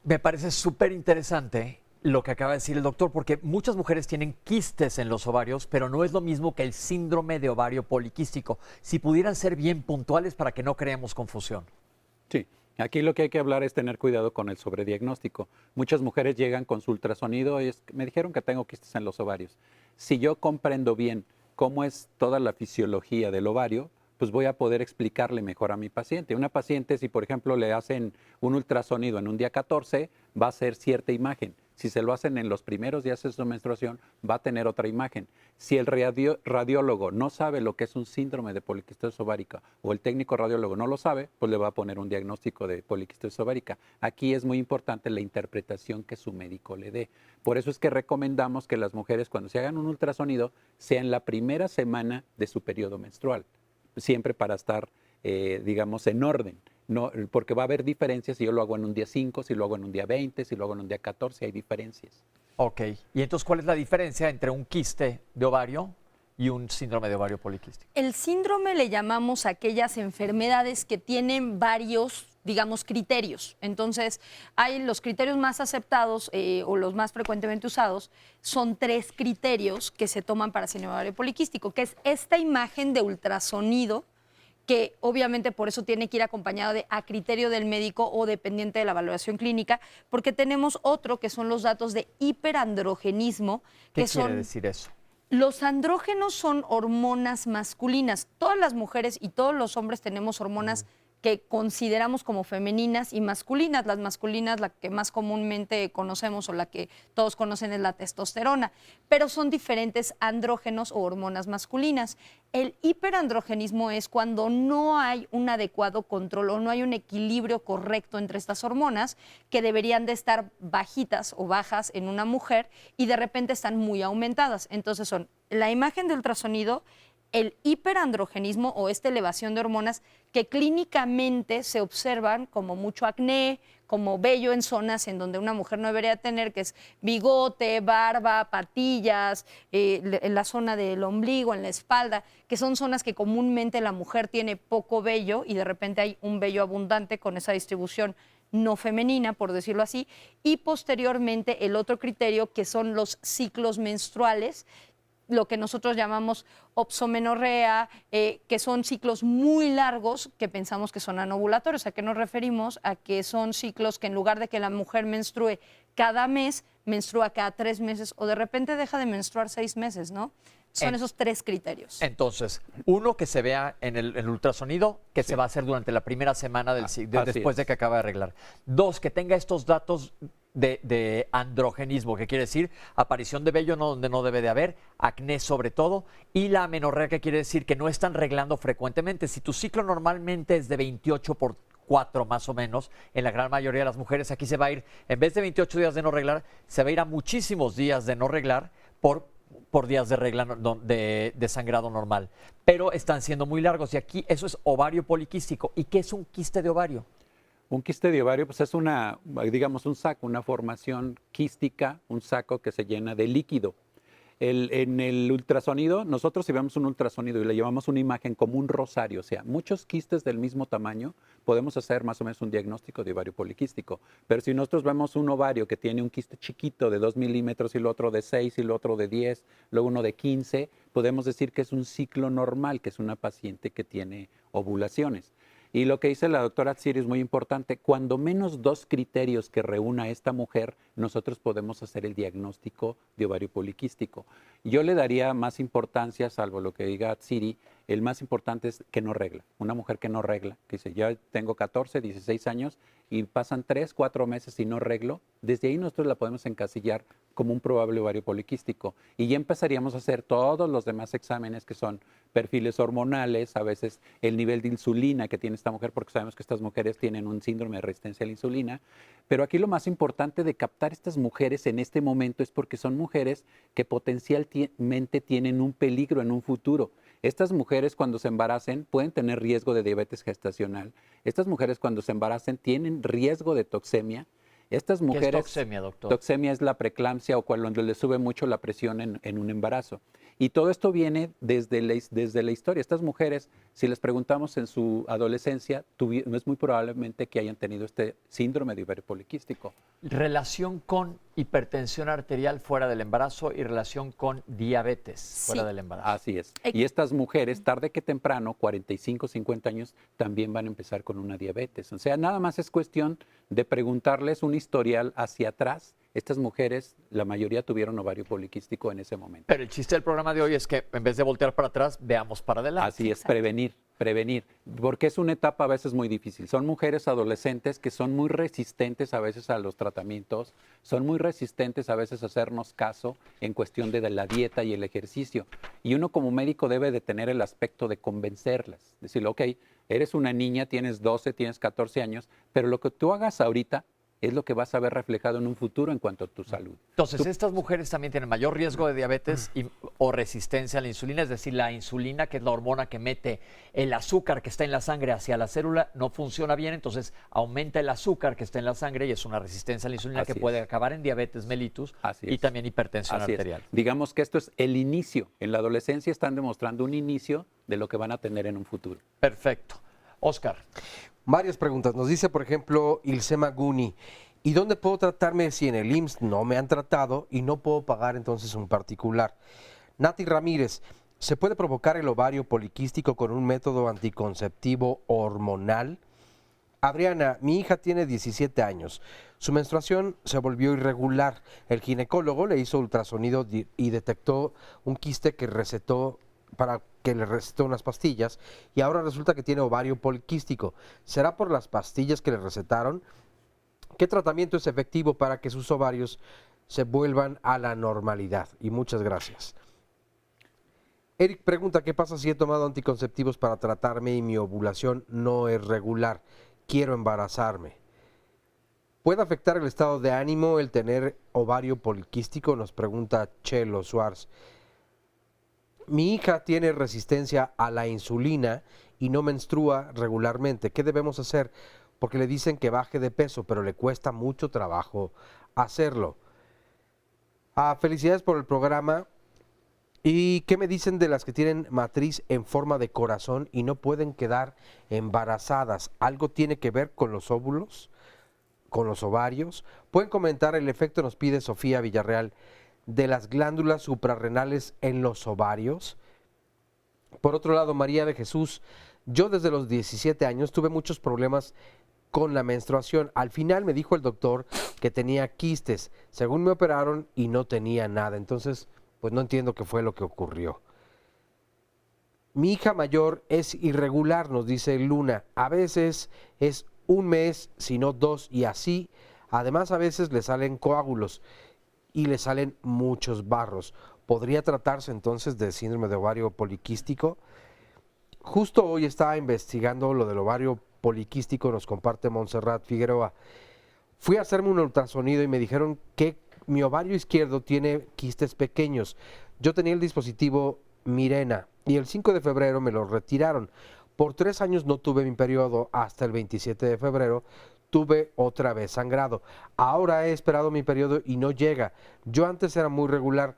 Me parece súper interesante lo que acaba de decir el doctor, porque muchas mujeres tienen quistes en los ovarios, pero no es lo mismo que el síndrome de ovario poliquístico. Si pudieran ser bien puntuales para que no creemos confusión. Sí, aquí lo que hay que hablar es tener cuidado con el sobrediagnóstico. Muchas mujeres llegan con su ultrasonido y me dijeron que tengo quistes en los ovarios. Si yo comprendo bien cómo es toda la fisiología del ovario, pues voy a poder explicarle mejor a mi paciente. Una paciente, si por ejemplo le hacen un ultrasonido en un día 14, va a ser cierta imagen. Si se lo hacen en los primeros días de su menstruación, va a tener otra imagen. Si el radiólogo no sabe lo que es un síndrome de poliquistosis ovárica o el técnico radiólogo no lo sabe, pues le va a poner un diagnóstico de poliquistosis ovárica. Aquí es muy importante la interpretación que su médico le dé. Por eso es que recomendamos que las mujeres, cuando se hagan un ultrasonido, sea en la primera semana de su periodo menstrual, siempre para estar, digamos, en orden. No, porque va a haber diferencias si yo lo hago en un día 5, si lo hago en un día 20, si lo hago en un día 14, hay diferencias. Ok, y entonces, ¿cuál es la diferencia entre un quiste de ovario y un síndrome de ovario poliquístico? El síndrome le llamamos a aquellas enfermedades que tienen varios, digamos, criterios. Entonces, hay los criterios más aceptados o los más frecuentemente usados, son 3 criterios que se toman para síndrome de ovario poliquístico, que es esta imagen de ultrasonido que obviamente por eso tiene que ir acompañado a criterio del médico o dependiente de la valoración clínica, porque tenemos otro que son los datos de hiperandrogenismo. ¿Qué que quiere son decir eso? Los andrógenos son hormonas masculinas. Todas las mujeres y todos los hombres tenemos hormonas que consideramos como femeninas y masculinas. Las masculinas, la que más comúnmente conocemos o la que todos conocen es la testosterona, pero son diferentes andrógenos o hormonas masculinas. El hiperandrogenismo es cuando no hay un adecuado control o no hay un equilibrio correcto entre estas hormonas que deberían de estar bajitas o bajas en una mujer y de repente están muy aumentadas. Entonces son la imagen de ultrasonido, el hiperandrogenismo o esta elevación de hormonas que clínicamente se observan como mucho acné, como vello en zonas en donde una mujer no debería tener, que es bigote, barba, patillas, en la zona del ombligo, en la espalda, que son zonas que comúnmente la mujer tiene poco vello y de repente hay un vello abundante con esa distribución no femenina, por decirlo así, y posteriormente el otro criterio que son los ciclos menstruales, lo que nosotros llamamos opsomenorrea, que son ciclos muy largos que pensamos que son anovulatorios. ¿A qué nos referimos? A que son ciclos que en lugar de que la mujer menstrue cada mes, menstrua cada 3 meses o de repente deja de menstruar 6 meses, ¿no? Son esos 3 criterios. Entonces, uno, que se vea en el ultrasonido, que se va a hacer durante la primera semana después de que acaba de arreglar. 2, que tenga estos datos de androgenismo, que quiere decir aparición de vello donde no debe de haber, acné sobre todo, y la amenorrea, que quiere decir que no están reglando frecuentemente. Si tu ciclo normalmente es de 28/4 más o menos, en la gran mayoría de las mujeres aquí se va a ir, en vez de 28 días de no reglar, se va a ir a muchísimos días de no reglar por días de regla de sangrado normal. Pero están siendo muy largos y aquí eso es ovario poliquístico. ¿Y qué es un quiste de ovario? Un quiste de ovario pues es un saco, una formación quística, un saco que se llena de líquido. En el ultrasonido, nosotros si vemos un ultrasonido y le llevamos una imagen como un rosario, o sea, muchos quistes del mismo tamaño, podemos hacer más o menos un diagnóstico de ovario poliquístico. Pero si nosotros vemos un ovario que tiene un quiste chiquito de 2 milímetros y el otro de 6 y el otro de 10, luego uno de 15, podemos decir que es un ciclo normal, que es una paciente que tiene ovulaciones. Y lo que dice la doctora Atziri es muy importante. Cuando menos 2 criterios que reúna esta mujer, nosotros podemos hacer el diagnóstico de ovario poliquístico. Yo le daría más importancia, salvo lo que diga Atziri, el más importante es que no regla. Una mujer que no regla, que dice, ya tengo 14, 16 años y pasan 3, 4 meses y no reglo, desde ahí nosotros la podemos encasillar como un probable ovario poliquístico. Y ya empezaríamos a hacer todos los demás exámenes que son perfiles hormonales, a veces el nivel de insulina que tiene esta mujer, porque sabemos que estas mujeres tienen un síndrome de resistencia a la insulina. Pero aquí lo más importante de captar estas mujeres en este momento es porque son mujeres que potencialmente tienen un peligro en un futuro. Estas mujeres cuando se embaracen pueden tener riesgo de diabetes gestacional. Estas mujeres cuando se embaracen tienen riesgo de toxemia. Estas mujeres, ¿qué es toxemia, doctor? Toxemia es la preeclampsia o cuando le sube mucho la presión en un embarazo. Y todo esto viene desde la historia. Estas mujeres, si les preguntamos en su adolescencia, es muy probablemente que hayan tenido este síndrome de ovario poliquístico. Relación con hipertensión arterial fuera del embarazo y relación con diabetes fuera del embarazo. Así es. Y estas mujeres, tarde que temprano, 45, 50 años, también van a empezar con una diabetes. O sea, nada más es cuestión de preguntarles un historial hacia atrás. Estas mujeres, la mayoría tuvieron ovario poliquístico en ese momento. Pero el chiste del programa de hoy es que en vez de voltear para atrás, veamos para adelante. Así es, prevenir, porque es una etapa a veces muy difícil. Son mujeres adolescentes que son muy resistentes a veces a los tratamientos, son muy resistentes a veces a hacernos caso en cuestión de la dieta y el ejercicio. Y uno como médico debe de tener el aspecto de convencerlas, decirle, ok, eres una niña, tienes 12, tienes 14 años, pero lo que tú hagas ahorita es lo que vas a ver reflejado en un futuro en cuanto a tu salud. Entonces, estas mujeres también tienen mayor riesgo de diabetes o resistencia a la insulina, es decir, la insulina, que es la hormona que mete el azúcar que está en la sangre hacia la célula, no funciona bien, entonces aumenta el azúcar que está en la sangre y es una resistencia a la insulina que puede acabar en diabetes mellitus y también hipertensión arterial. Digamos que esto es el inicio. En la adolescencia están demostrando un inicio de lo que van a tener en un futuro. Perfecto. Oscar. Varias preguntas. Nos dice, por ejemplo, Ilsema Guni, ¿y dónde puedo tratarme si en el IMSS no me han tratado y no puedo pagar entonces un particular? Nati Ramírez, ¿Se puede provocar el ovario poliquístico con un método anticonceptivo hormonal? Adriana, mi hija tiene 17 años. Su menstruación se volvió irregular. El ginecólogo le hizo ultrasonido y detectó un quiste que recetó para que le recetó unas pastillas y ahora resulta que tiene ovario poliquístico. ¿Será por las pastillas que le recetaron? ¿Qué tratamiento es efectivo para que sus ovarios se vuelvan a la normalidad? Y muchas gracias. Eric pregunta, ¿qué pasa si he tomado anticonceptivos para tratarme y mi ovulación no es regular? Quiero embarazarme. ¿Puede afectar el estado de ánimo el tener ovario poliquístico? Nos pregunta Chelo Suárez. Mi hija tiene resistencia a la insulina y no menstrua regularmente. ¿Qué debemos hacer? Porque le dicen que baje de peso, pero le cuesta mucho trabajo hacerlo. Felicidades por el programa. ¿Y qué me dicen de las que tienen matriz en forma de corazón y no pueden quedar embarazadas? ¿Algo tiene que ver con los óvulos, con los ovarios? Pueden comentar el efecto, nos pide Sofía Villarreal, de las glándulas suprarrenales en los ovarios. Por otro lado, María de Jesús, yo desde los 17 años tuve muchos problemas con la menstruación. Al final me dijo el doctor que tenía quistes, según me operaron y no tenía nada. Entonces, pues no entiendo qué fue lo que ocurrió. Mi hija mayor es irregular, nos dice Luna. A veces es un mes, si no 2 y así. Además, a veces le salen coágulos y le salen muchos barros. ¿Podría tratarse entonces de síndrome de ovario poliquístico? Justo hoy estaba investigando lo del ovario poliquístico, nos comparte Montserrat Figueroa. Fui a hacerme un ultrasonido y me dijeron que mi ovario izquierdo tiene quistes pequeños. Yo tenía el dispositivo Mirena y el 5 de febrero me lo retiraron. Por 3 años no tuve mi periodo, hasta el 27 de febrero tuve otra vez sangrado. Ahora he esperado mi periodo y no llega. Yo antes era muy regular.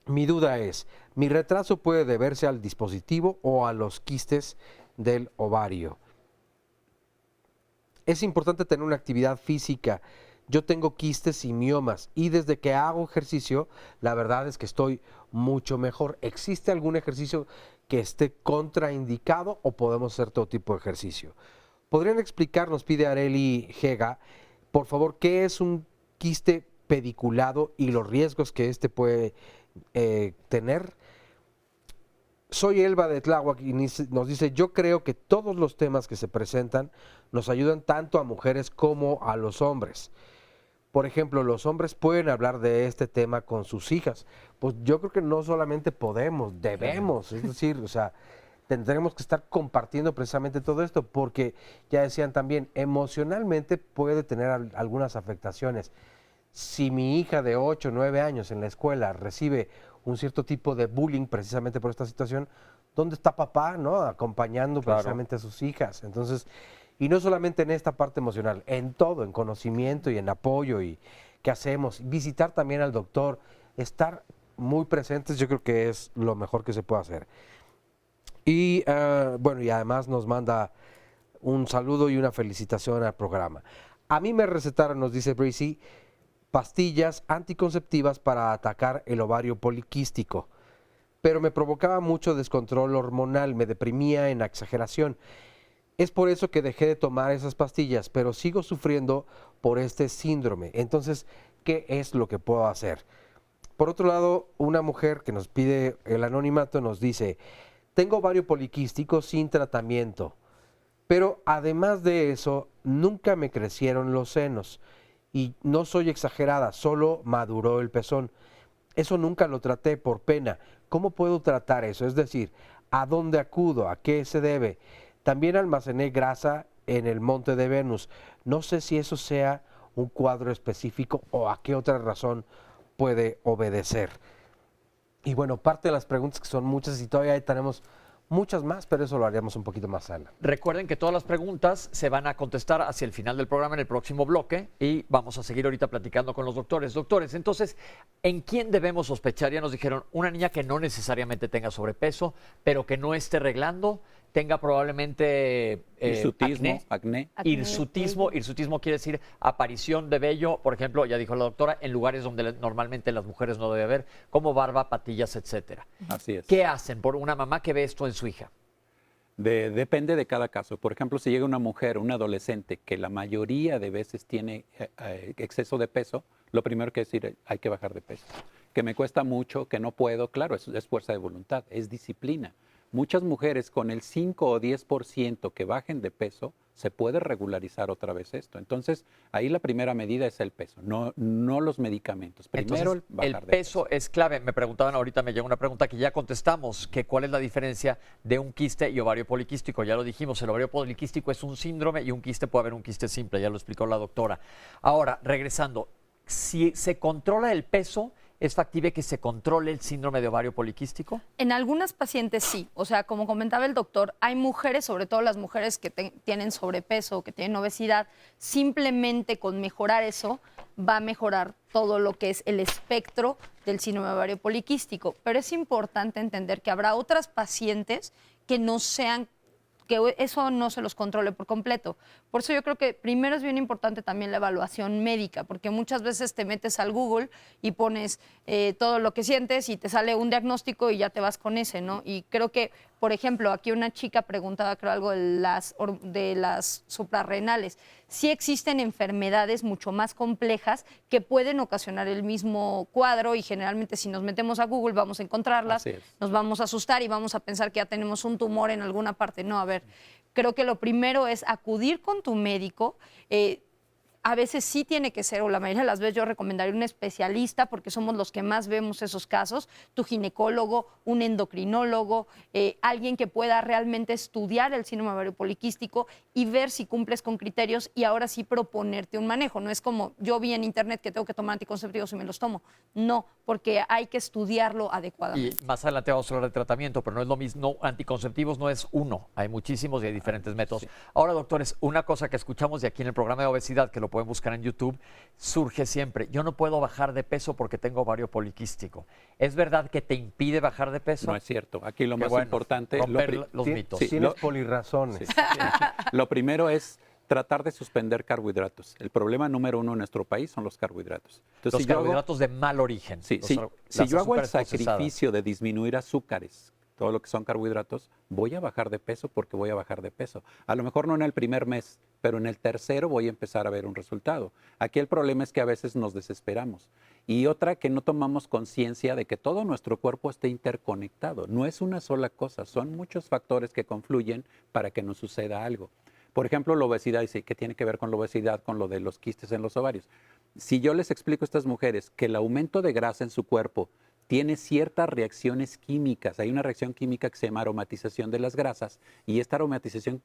Mi duda es, ¿mi retraso puede deberse al dispositivo o a los quistes del ovario? Es importante tener una actividad física. Yo tengo quistes y miomas y desde que hago ejercicio, la verdad es que estoy mucho mejor. ¿Existe algún ejercicio que esté contraindicado o podemos hacer todo tipo de ejercicio? ¿Podrían explicar, nos pide Areli Gega, por favor, qué es un quiste pediculado y los riesgos que este puede tener? Soy Elba de Tláhuac y nos dice, yo creo que todos los temas que se presentan nos ayudan tanto a mujeres como a los hombres. Por ejemplo, los hombres pueden hablar de este tema con sus hijas. Pues yo creo que no solamente podemos, debemos, es decir, o sea, tendremos que estar compartiendo precisamente todo esto, porque ya decían también, emocionalmente puede tener algunas afectaciones. Si mi hija de 8 o 9 años en la escuela recibe un cierto tipo de bullying precisamente por esta situación, ¿dónde está papá, no? Acompañando precisamente a sus hijas. Entonces, y no solamente en esta parte emocional, en todo, en conocimiento y en apoyo y qué hacemos. Visitar también al doctor, estar muy presentes, yo creo que es lo mejor que se puede hacer. Y bueno, y además nos manda un saludo y una felicitación al programa. A mí me recetaron, nos dice Breezy, pastillas anticonceptivas para atacar el ovario poliquístico, pero me provocaba mucho descontrol hormonal, me deprimía en exageración. Es por eso que dejé de tomar esas pastillas, pero sigo sufriendo por este síndrome. Entonces, ¿qué es lo que puedo hacer? Por otro lado, una mujer que nos pide el anonimato nos dice, tengo ovario poliquístico sin tratamiento, pero además de eso, nunca me crecieron los senos. Y no soy exagerada, solo maduró el pezón. Eso nunca lo traté por pena. ¿Cómo puedo tratar eso? Es decir, ¿a dónde acudo? ¿A qué se debe? También almacené grasa en el monte de Venus. No sé si eso sea un cuadro específico o a qué otra razón puede obedecer. Y bueno, parte de las preguntas que son muchas y todavía tenemos muchas más, pero eso lo haríamos un poquito más sana. Recuerden que todas las preguntas se van a contestar hacia el final del programa en el próximo bloque y vamos a seguir ahorita platicando con los doctores. Doctores, entonces, ¿en quién debemos sospechar? Ya nos dijeron, una niña que no necesariamente tenga sobrepeso, pero que no esté reglando, tenga probablemente hirsutismo, acné. Hirsutismo quiere decir aparición de vello, por ejemplo, ya dijo la doctora, en lugares donde normalmente las mujeres no debe haber, como barba, patillas, etcétera. Así es. ¿Qué hacen por una mamá que ve esto en su hija? Depende de cada caso. Por ejemplo, si llega una mujer, un adolescente, que la mayoría de veces tiene exceso de peso, lo primero que decir, hay que bajar de peso. Que me cuesta mucho, que no puedo, claro, es fuerza de voluntad, es disciplina. Muchas mujeres con el 5 o 10% que bajen de peso, se puede regularizar otra vez esto. Entonces, ahí la primera medida es el peso, no los medicamentos. Primero Entonces, bajar el de peso es clave. Me preguntaban ahorita, me llegó una pregunta que ya contestamos, que cuál es la diferencia de un quiste y ovario poliquístico. Ya lo dijimos, el ovario poliquístico es un síndrome y un quiste puede haber un quiste simple, ya lo explicó la doctora. Ahora, regresando, si se controla el peso, ¿es factible que se controle el síndrome de ovario poliquístico? En algunas pacientes sí. O sea, como comentaba el doctor, hay mujeres, sobre todo las mujeres que tienen sobrepeso o que tienen obesidad, simplemente con mejorar eso va a mejorar todo lo que es el espectro del síndrome de ovario poliquístico. Pero es importante entender que habrá otras pacientes que no sean, que eso no se los controle por completo. Por eso yo creo que primero es bien importante también la evaluación médica, porque muchas veces te metes al Google y pones todo lo que sientes y te sale un diagnóstico y ya te vas con ese, ¿no? Y creo que, por ejemplo, aquí una chica preguntaba, creo, algo de las suprarrenales. Sí existen enfermedades mucho más complejas que pueden ocasionar el mismo cuadro y generalmente si nos metemos a Google vamos a encontrarlas, nos vamos a asustar y vamos a pensar que ya tenemos un tumor en alguna parte. No, a ver, creo que lo primero es acudir con tu médico. A veces sí tiene que ser, o la mayoría de las veces yo recomendaría un especialista porque somos los que más vemos esos casos, tu ginecólogo, un endocrinólogo, alguien que pueda realmente estudiar el síndrome ovario poliquístico y ver si cumples con criterios y ahora sí proponerte un manejo. No es como yo vi en internet que tengo que tomar anticonceptivos y me los tomo. No, porque hay que estudiarlo adecuadamente. Y más adelante vamos a hablar de tratamiento, pero no es lo mismo, anticonceptivos no es uno, hay muchísimos y hay diferentes métodos. Sí. Ahora, doctores, una cosa que escuchamos de aquí en el programa de obesidad, que lo pueden buscar en YouTube, surge siempre, yo no puedo bajar de peso porque tengo ovario poliquístico. ¿Es verdad que te impide bajar de peso? No es cierto, aquí lo más importante... Romper los mitos. Sí, tienes polirrazones. Sí. Lo primero es tratar de suspender carbohidratos. El problema número uno en nuestro país son los carbohidratos. Entonces, los carbohidratos de mal origen. Sí, si yo hago el sacrificio de disminuir azúcares, todo lo que son carbohidratos, voy a bajar de peso porque voy a bajar de peso. A lo mejor no en el primer mes, pero en el tercero voy a empezar a ver un resultado. Aquí el problema es que a veces nos desesperamos. Y otra, que no tomamos conciencia de que todo nuestro cuerpo esté interconectado. No es una sola cosa, son muchos factores que confluyen para que nos suceda algo. Por ejemplo, la obesidad, dice, ¿qué tiene que ver con la obesidad, con lo de los quistes en los ovarios? Si yo les explico a estas mujeres que el aumento de grasa en su cuerpo tiene ciertas reacciones químicas, hay una reacción química que se llama aromatización de las grasas y esta aromatización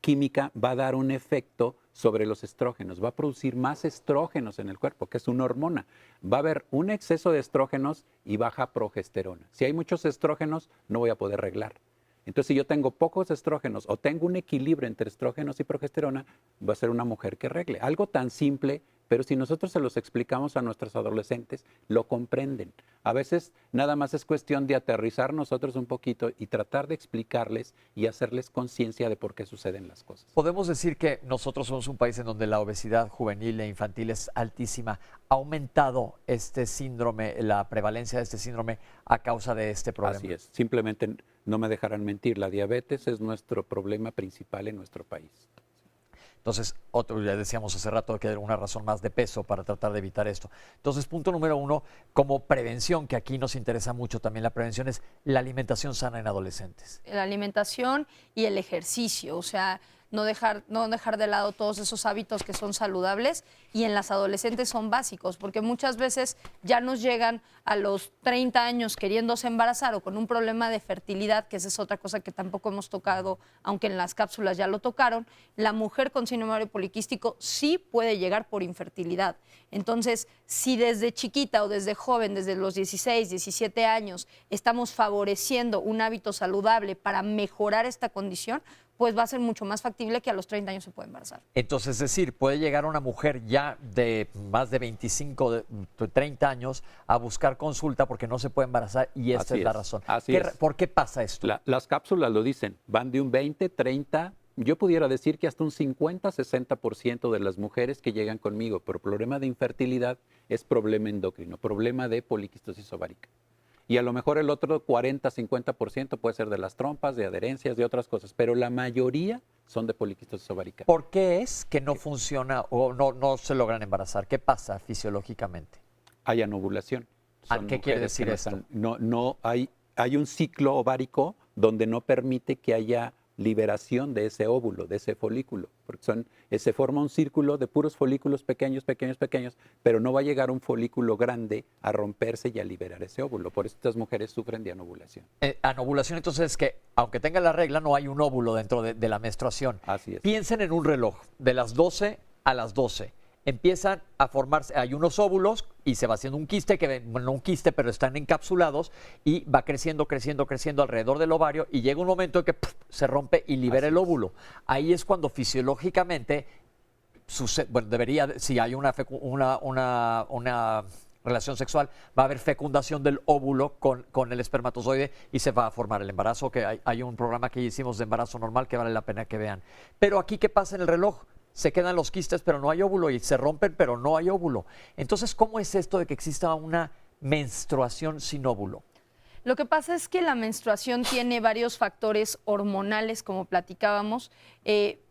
química va a dar un efecto sobre los estrógenos, va a producir más estrógenos en el cuerpo, que es una hormona. Va a haber un exceso de estrógenos y baja progesterona. Si hay muchos estrógenos, no voy a poder reglar. Entonces, si yo tengo pocos estrógenos o tengo un equilibrio entre estrógenos y progesterona, va a ser una mujer que regle. Algo tan simple, pero si nosotros se los explicamos a nuestros adolescentes, lo comprenden. A veces nada más es cuestión de aterrizar nosotros un poquito y tratar de explicarles y hacerles conciencia de por qué suceden las cosas. Podemos decir que nosotros somos un país en donde la obesidad juvenil e infantil es altísima. ¿Ha aumentado este síndrome, la prevalencia de este síndrome a causa de este problema? Así es. Simplemente no me dejarán mentir, la diabetes es nuestro problema principal en nuestro país. Entonces, ya decíamos hace rato que hay una razón más de peso para tratar de evitar esto. Entonces, punto número uno, como prevención, que aquí nos interesa mucho también la prevención, es la alimentación sana en adolescentes. La alimentación y el ejercicio, o sea, no dejar de lado todos esos hábitos que son saludables y en las adolescentes son básicos, porque muchas veces ya nos llegan a los 30 años queriéndose embarazar o con un problema de fertilidad, que esa es otra cosa que tampoco hemos tocado, aunque en las cápsulas ya lo tocaron. La mujer con síndrome ovario poliquístico sí puede llegar por infertilidad. Entonces, si desde chiquita o desde joven, desde los 16, 17 años, estamos favoreciendo un hábito saludable para mejorar esta condición, pues va a ser mucho más factible que a los 30 años se pueda embarazar. Entonces, es decir, puede llegar una mujer ya de más de 25, de 30 años a buscar consulta porque no se puede embarazar y esta es la razón. ¿Por qué pasa esto? Las cápsulas lo dicen, van de un 20, 30, yo pudiera decir que hasta un 50, 60% de las mujeres que llegan conmigo por problema de infertilidad es problema endocrino, problema de poliquistosis ovárica. Y a lo mejor el otro 40, 50% puede ser de las trompas, de adherencias, de otras cosas, pero la mayoría son de poliquistosis ovárica. ¿Por qué es que no funciona o no se logran embarazar? ¿Qué pasa fisiológicamente? Hay anovulación. ¿Qué quiere decir esto? Hay un ciclo ovárico donde no permite que haya liberación de ese óvulo, de ese folículo, porque se forma un círculo de puros folículos pequeños, pequeños, pequeños, pero no va a llegar un folículo grande a romperse y a liberar ese óvulo. Por eso estas mujeres sufren de anovulación. Anovulación, entonces, es que aunque tenga la regla, no hay un óvulo dentro de la menstruación. Así es. Piensen en un reloj, de las 12 a las 12. Empiezan a formarse, hay unos óvulos y se va haciendo un quiste, no un quiste, pero están encapsulados y va creciendo, creciendo, creciendo alrededor del ovario y llega un momento en que se rompe y libera el óvulo. Ahí es cuando fisiológicamente sucede, bueno, debería, si hay una relación sexual, va a haber fecundación del óvulo con el espermatozoide y se va a formar el embarazo, que hay un programa que hicimos de embarazo normal que vale la pena que vean. Pero aquí, ¿qué pasa en el reloj? Se quedan los quistes, pero no hay óvulo, y se rompen, pero no hay óvulo. Entonces, ¿cómo es esto de que exista una menstruación sin óvulo? Lo que pasa es que la menstruación tiene varios factores hormonales, como platicábamos,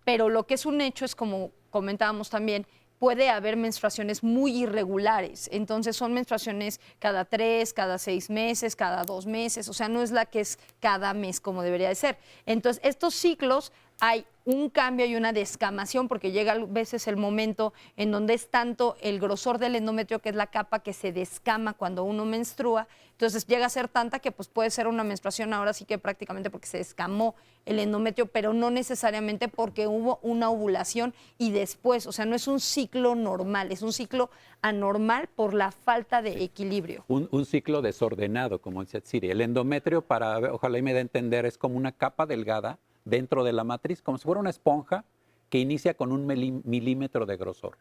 pero lo que es un hecho es, como comentábamos también, puede haber menstruaciones muy irregulares. Entonces son menstruaciones cada 3, cada 6 meses, cada 2 meses. O sea, no es la que es cada mes como debería de ser. Entonces, estos ciclos hay un cambio y una descamación, porque llega a veces el momento en donde es tanto el grosor del endometrio, que es la capa que se descama cuando uno menstrua, entonces llega a ser tanta que pues puede ser una menstruación ahora sí que prácticamente porque se descamó el endometrio, pero no necesariamente porque hubo una ovulación y después, o sea, no es un ciclo normal, es un ciclo anormal por la falta de equilibrio. Un ciclo desordenado, como dice Siri. El endometrio, ojalá y me dé a entender, es como una capa delgada dentro de la matriz, como si fuera una esponja que inicia con un milímetro de grosor.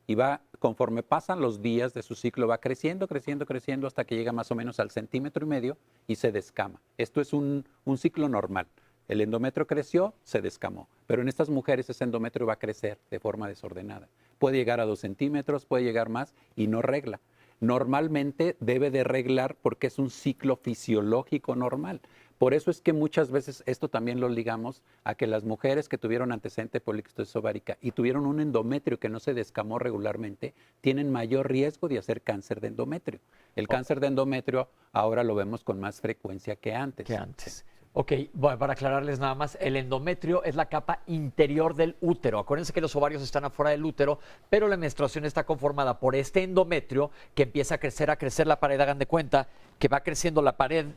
Y va, conforme pasan los días de su ciclo, va creciendo, creciendo, creciendo hasta que llega más o menos al 1,5 centímetros y se descama. Esto es un ciclo normal. El endometrio creció, se descamó. Pero en estas mujeres ese endometrio va a crecer de forma desordenada. Puede llegar a 2 centímetros, puede llegar más y no regla. Normalmente debe de reglar porque es un ciclo fisiológico normal. Por eso es que muchas veces esto también lo ligamos a que las mujeres que tuvieron antecedente de poliquistosis ovárica y tuvieron un endometrio que no se descamó regularmente, tienen mayor riesgo de hacer cáncer de endometrio. El cáncer de endometrio ahora lo vemos con más frecuencia que antes. Ok, bueno, para aclararles nada más, el endometrio es la capa interior del útero. Acuérdense que los ovarios están afuera del útero, pero la menstruación está conformada por este endometrio que empieza a crecer la pared. Hagan de cuenta que va creciendo la pared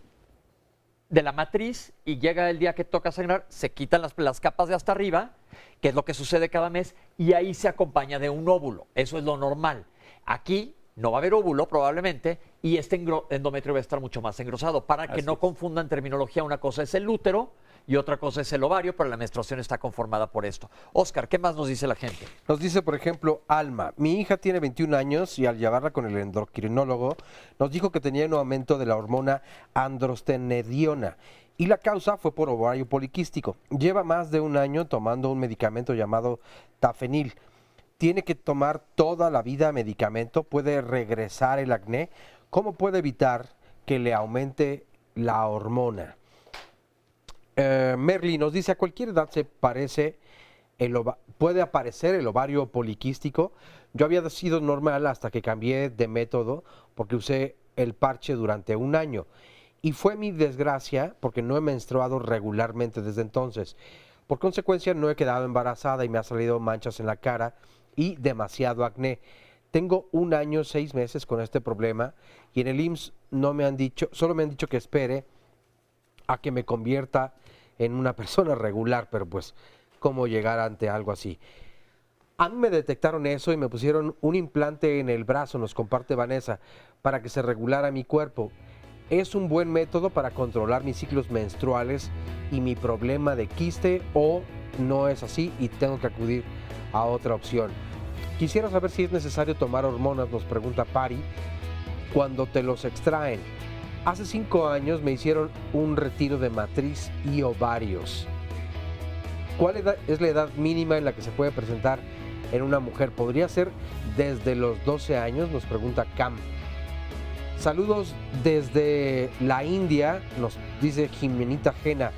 de la matriz y llega el día que toca sangrar, se quitan las capas de hasta arriba, que es lo que sucede cada mes, y ahí se acompaña de un óvulo. Eso es lo normal. Aquí no va a haber óvulo probablemente y este endometrio va a estar mucho más engrosado. Para que no confundan terminología, una cosa es el útero y otra cosa es el ovario, pero la menstruación está conformada por esto. Oscar, ¿qué más nos dice la gente? Nos dice, por ejemplo, Alma, mi hija tiene 21 años y al llevarla con el endocrinólogo nos dijo que tenía un aumento de la hormona androstenediona y la causa fue por ovario poliquístico. Lleva más de un año tomando un medicamento llamado Tafenil. ¿Tiene que tomar toda la vida medicamento? ¿Puede regresar el acné? ¿Cómo puede evitar que le aumente la hormona? Merly nos dice, a cualquier edad puede aparecer el ovario poliquístico. Yo había sido normal hasta que cambié de método porque usé el parche durante un año. Y fue mi desgracia porque no he menstruado regularmente desde entonces. Por consecuencia no he quedado embarazada y me ha salido manchas en la cara y demasiado acné. Tengo 1 año, 6 meses con este problema y en el IMSS solo me han dicho que espere a que me convierta en una persona regular, pero pues, ¿cómo llegar ante algo así? A mí me detectaron eso y me pusieron un implante en el brazo, nos comparte Vanessa, para que se regulara mi cuerpo. ¿Es un buen método para controlar mis ciclos menstruales y mi problema de quiste o no es así y tengo que acudir a otra opción? Quisiera saber si es necesario tomar hormonas, nos pregunta Pari, cuando te los extraen. Hace 5 años me hicieron un retiro de matriz y ovarios. ¿Cuál es la edad mínima en la que se puede presentar en una mujer? ¿Podría ser desde los 12 años? Nos pregunta Cam. Saludos desde la India, nos dice Jimenita Jena.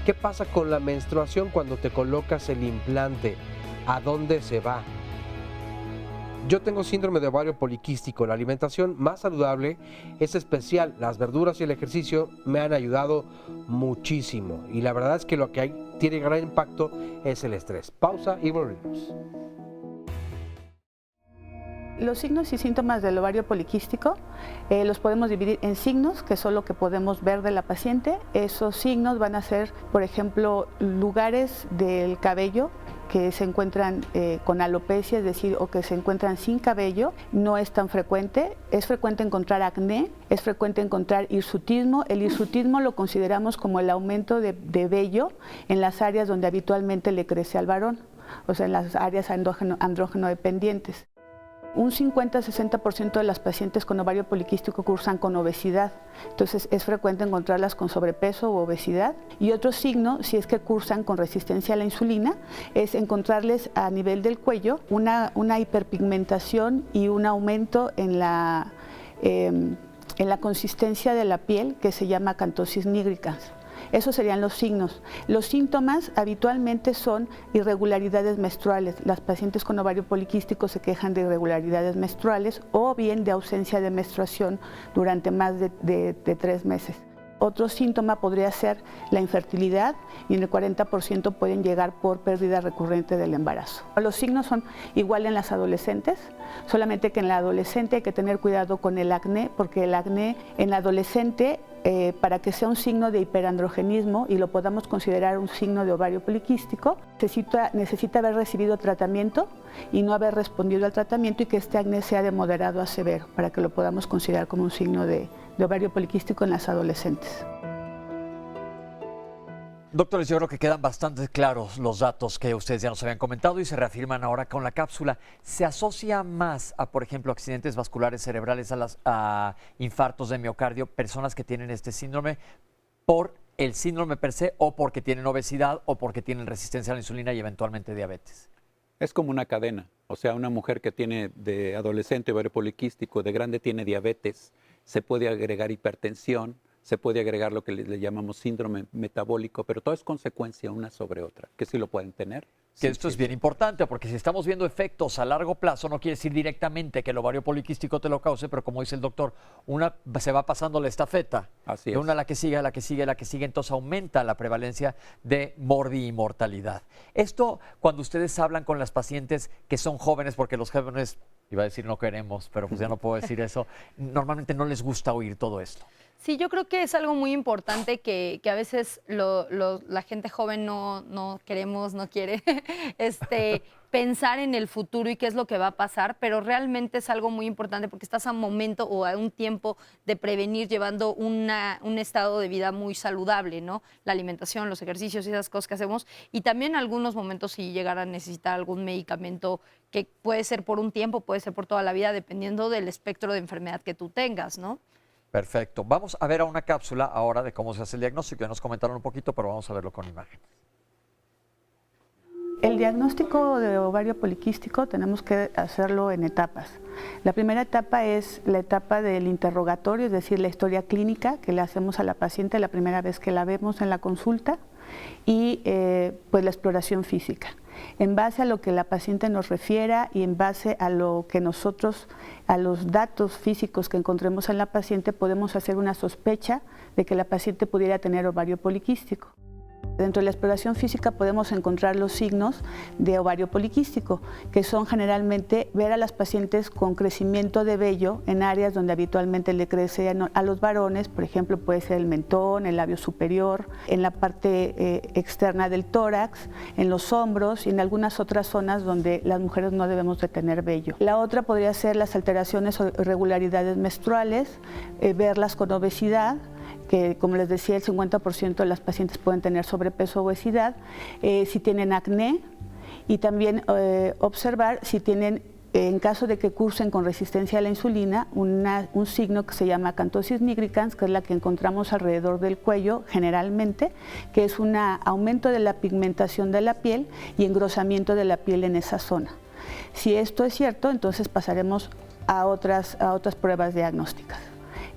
¿Qué pasa con la menstruación cuando te colocas el implante? ¿A dónde se va? Yo tengo síndrome de ovario poliquístico. La alimentación más saludable es especial. Las verduras y el ejercicio me han ayudado muchísimo. Y la verdad es que lo que tiene gran impacto es el estrés. Pausa y volvemos. Los signos y síntomas del ovario poliquístico los podemos dividir en signos, que son lo que podemos ver de la paciente. Esos signos van a ser, por ejemplo, lugares del cabello que se encuentran con alopecia, es decir, o que se encuentran sin cabello. No es tan frecuente. Es frecuente encontrar acné, es frecuente encontrar hirsutismo. El hirsutismo lo consideramos como el aumento de vello en las áreas donde habitualmente le crece al varón, o sea, en las áreas andrógeno dependientes. Un 50-60% de las pacientes con ovario poliquístico cursan con obesidad, entonces es frecuente encontrarlas con sobrepeso u obesidad. Y otro signo, si es que cursan con resistencia a la insulina, es encontrarles a nivel del cuello una hiperpigmentación y un aumento en la consistencia de la piel que se llama acantosis nigricans. Esos serían los signos. Los síntomas habitualmente son irregularidades menstruales. Las pacientes con ovario poliquístico se quejan de irregularidades menstruales o bien de ausencia de menstruación durante más de 3 meses. Otro síntoma podría ser la infertilidad y en el 40% pueden llegar por pérdida recurrente del embarazo. Los signos son igual en las adolescentes, solamente que en la adolescente hay que tener cuidado con el acné, porque el acné en la adolescente, para que sea un signo de hiperandrogenismo y lo podamos considerar un signo de ovario poliquístico, necesita haber recibido tratamiento y no haber respondido al tratamiento y que este acné sea de moderado a severo, para que lo podamos considerar como un signo de ovario poliquístico en las adolescentes. Doctores, yo creo que quedan bastante claros los datos que ustedes ya nos habían comentado y se reafirman ahora con la cápsula. ¿Se asocia más a, por ejemplo, accidentes vasculares cerebrales, a infartos de miocardio, personas que tienen este síndrome por el síndrome per se o porque tienen obesidad o porque tienen resistencia a la insulina y eventualmente diabetes? Es como una cadena, o sea, una mujer que tiene de adolescente ovario poliquístico, de grande tiene diabetes, se puede agregar hipertensión, se puede agregar lo que le llamamos síndrome metabólico, pero todo es consecuencia una sobre otra, que sí lo pueden tener. Que esto es bien importante, porque si estamos viendo efectos a largo plazo, no quiere decir directamente que el ovario poliquístico te lo cause, pero como dice el doctor, una se va pasando la estafeta, así de una a la que sigue, a la que sigue, a la que sigue, entonces aumenta la prevalencia de morbi-mortalidad. Esto, cuando ustedes hablan con las pacientes que son jóvenes, porque los jóvenes, iba a decir no queremos, pero pues ya no puedo decir eso, normalmente no les gusta oír todo esto. Sí, yo creo que es algo muy importante que a veces la gente joven no queremos, no quiere pensar en el futuro y qué es lo que va a pasar, pero realmente es algo muy importante porque estás a un momento o a un tiempo de prevenir llevando un estado de vida muy saludable, ¿no? La alimentación, los ejercicios y esas cosas que hacemos, y también en algunos momentos si llegar a necesitar algún medicamento que puede ser por un tiempo, puede ser por toda la vida, dependiendo del espectro de enfermedad que tú tengas, ¿no? Perfecto. Vamos a ver a una cápsula ahora de cómo se hace el diagnóstico. Ya nos comentaron un poquito, pero vamos a verlo con imagen. El diagnóstico de ovario poliquístico tenemos que hacerlo en etapas. La primera etapa es la etapa del interrogatorio, es decir, la historia clínica que le hacemos a la paciente la primera vez que la vemos en la consulta y pues la exploración física. En base a lo que la paciente nos refiera y en base a lo que nosotros, a los datos físicos que encontremos en la paciente, podemos hacer una sospecha de que la paciente pudiera tener ovario poliquístico. Dentro de la exploración física podemos encontrar los signos de ovario poliquístico, que son generalmente ver a las pacientes con crecimiento de vello en áreas donde habitualmente le crece a los varones, por ejemplo puede ser el mentón, el labio superior, en la parte externa del tórax, en los hombros y en algunas otras zonas donde las mujeres no debemos de tener vello. La otra podría ser las alteraciones o irregularidades menstruales, verlas con obesidad, que como les decía el 50% de las pacientes pueden tener sobrepeso o obesidad, si tienen acné y también observar si tienen, en caso de que cursen con resistencia a la insulina, un signo que se llama acantosis nigricans, que es la que encontramos alrededor del cuello generalmente, que es un aumento de la pigmentación de la piel y engrosamiento de la piel en esa zona. Si esto es cierto, entonces pasaremos a otras pruebas diagnósticas.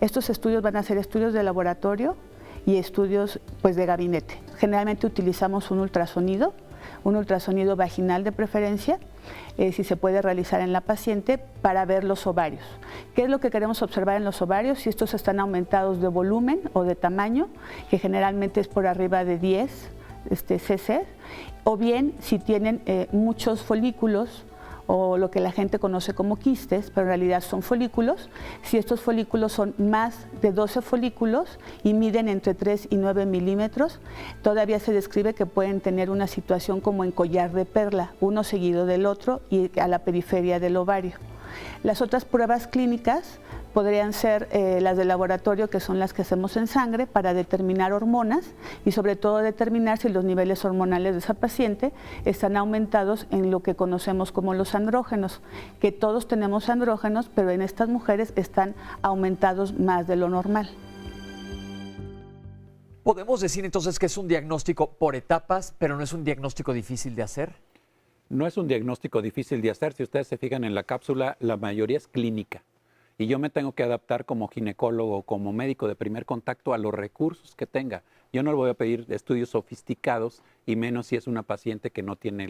Estos estudios van a ser estudios de laboratorio y estudios pues, de gabinete. Generalmente utilizamos un ultrasonido vaginal de preferencia, si se puede realizar en la paciente para ver los ovarios. ¿Qué es lo que queremos observar en los ovarios? Si estos están aumentados de volumen o de tamaño, que generalmente es por arriba de 10 cc, o bien si tienen muchos folículos, o lo que la gente conoce como quistes, pero en realidad son folículos. Si estos folículos son más de 12 folículos y miden entre 3 y 9 milímetros, todavía se describe que pueden tener una situación como en collar de perla, uno seguido del otro y a la periferia del ovario. Las otras pruebas clínicas podrían ser las de laboratorio, que son las que hacemos en sangre para determinar hormonas y sobre todo determinar si los niveles hormonales de esa paciente están aumentados en lo que conocemos como los andrógenos, que todos tenemos andrógenos, pero en estas mujeres están aumentados más de lo normal. ¿Podemos decir entonces que es un diagnóstico por etapas, pero no es un diagnóstico difícil de hacer? No es un diagnóstico difícil de hacer. Si ustedes se fijan en la cápsula, la mayoría es clínica. Y yo me tengo que adaptar como ginecólogo, como médico de primer contacto a los recursos que tenga. Yo no le voy a pedir estudios sofisticados y menos si es una paciente que no tiene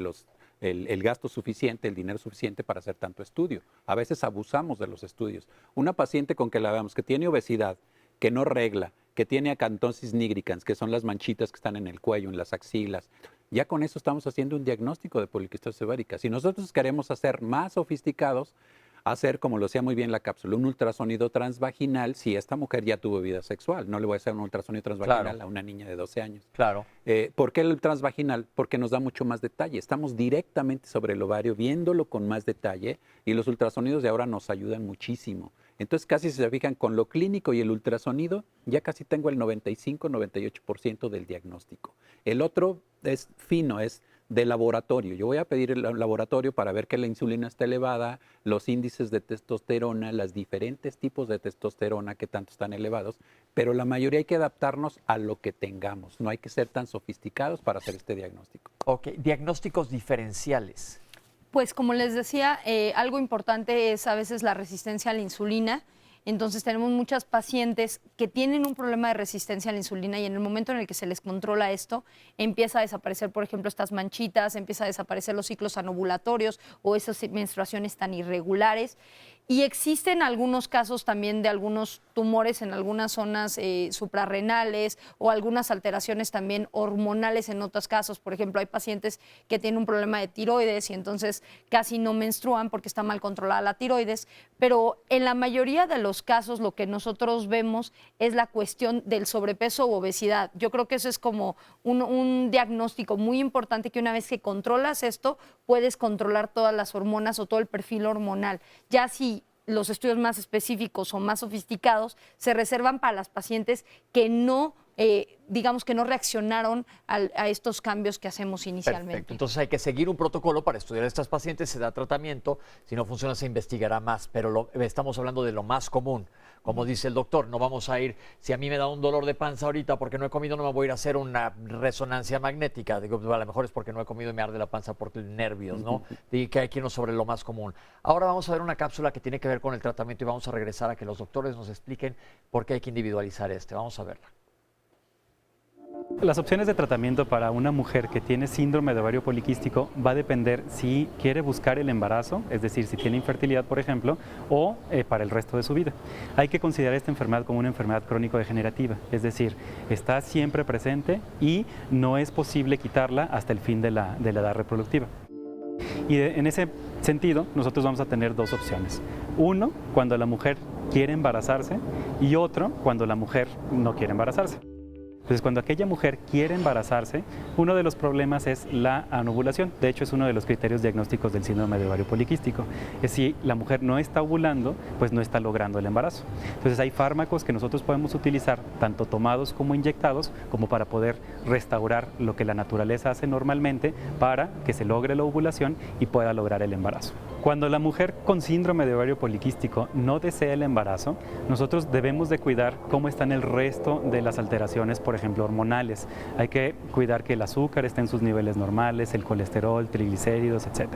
el gasto suficiente, el dinero suficiente para hacer tanto estudio. A veces abusamos de los estudios. Una paciente con que la veamos que tiene obesidad, que no regla, que tiene acantosis nigricans, que son las manchitas que están en el cuello, en las axilas, ya con eso estamos haciendo un diagnóstico de poliquistosis ovárica. Si nosotros queremos hacer más sofisticados, hacer, como lo decía muy bien la cápsula, un ultrasonido transvaginal si esta mujer ya tuvo vida sexual. No le voy a hacer un ultrasonido transvaginal a una niña de 12 años. Claro. ¿Por qué el transvaginal? Porque nos da mucho más detalle. Estamos directamente sobre el ovario, viéndolo con más detalle, y los ultrasonidos de ahora nos ayudan muchísimo. Entonces, casi si se fijan con lo clínico y el ultrasonido, ya casi tengo el 95-98% del diagnóstico. El otro es fino, es de laboratorio. Yo voy a pedir el laboratorio para ver que la insulina está elevada, los índices de testosterona, los diferentes tipos de testosterona que tanto están elevados, pero la mayoría hay que adaptarnos a lo que tengamos. No hay que ser tan sofisticados para hacer este diagnóstico. Ok, diagnósticos diferenciales. Pues como les decía, algo importante es a veces la resistencia a la insulina. Entonces tenemos muchas pacientes que tienen un problema de resistencia a la insulina y en el momento en el que se les controla esto, empieza a desaparecer, por ejemplo, estas manchitas, empieza a desaparecer los ciclos anovulatorios o esas menstruaciones tan irregulares. Y existen algunos casos también de algunos tumores en algunas zonas suprarrenales o algunas alteraciones también hormonales en otros casos. Por ejemplo, hay pacientes que tienen un problema de tiroides y entonces casi no menstruan porque está mal controlada la tiroides. Pero en la mayoría de los casos lo que nosotros vemos es la cuestión del sobrepeso u obesidad. Yo creo que eso es como un diagnóstico muy importante, que una vez que controlas esto, puedes controlar todas las hormonas o todo el perfil hormonal. Ya si los estudios más específicos o más sofisticados se reservan para las pacientes que no, digamos que no reaccionaron a estos cambios que hacemos inicialmente. Perfecto. Entonces hay que seguir un protocolo para estudiar a estas pacientes, se da tratamiento, si no funciona se investigará más, pero estamos hablando de lo más común. Como dice el doctor, no vamos a ir, si a mí me da un dolor de panza ahorita porque no he comido, no me voy a ir a hacer una resonancia magnética. Digo, a lo mejor es porque no he comido y me arde la panza por nervios, ¿no? Y que hay que irnos sobre lo más común. Ahora vamos a ver una cápsula que tiene que ver con el tratamiento y vamos a regresar a que los doctores nos expliquen por qué hay que individualizar Vamos a verla. Las opciones de tratamiento para una mujer que tiene síndrome de ovario poliquístico va a depender si quiere buscar el embarazo, es decir, si tiene infertilidad, por ejemplo, o para el resto de su vida. Hay que considerar esta enfermedad como una enfermedad crónico-degenerativa, es decir, está siempre presente y no es posible quitarla hasta el fin de la edad reproductiva. Y en ese sentido, nosotros vamos a tener dos opciones. Uno, cuando la mujer quiere embarazarse, y otro, cuando la mujer no quiere embarazarse. Entonces, cuando aquella mujer quiere embarazarse, uno de los problemas es la anovulación. De hecho, es uno de los criterios diagnósticos del síndrome de ovario poliquístico. Es si la mujer no está ovulando, pues no está logrando el embarazo. Entonces, hay fármacos que nosotros podemos utilizar, tanto tomados como inyectados, como para poder restaurar lo que la naturaleza hace normalmente para que se logre la ovulación y pueda lograr el embarazo. Cuando la mujer con síndrome de ovario poliquístico no desea el embarazo, nosotros debemos de cuidar cómo están el resto de las alteraciones, por ejemplo, hormonales. Hay que cuidar que el azúcar esté en sus niveles normales, el colesterol, triglicéridos, etc.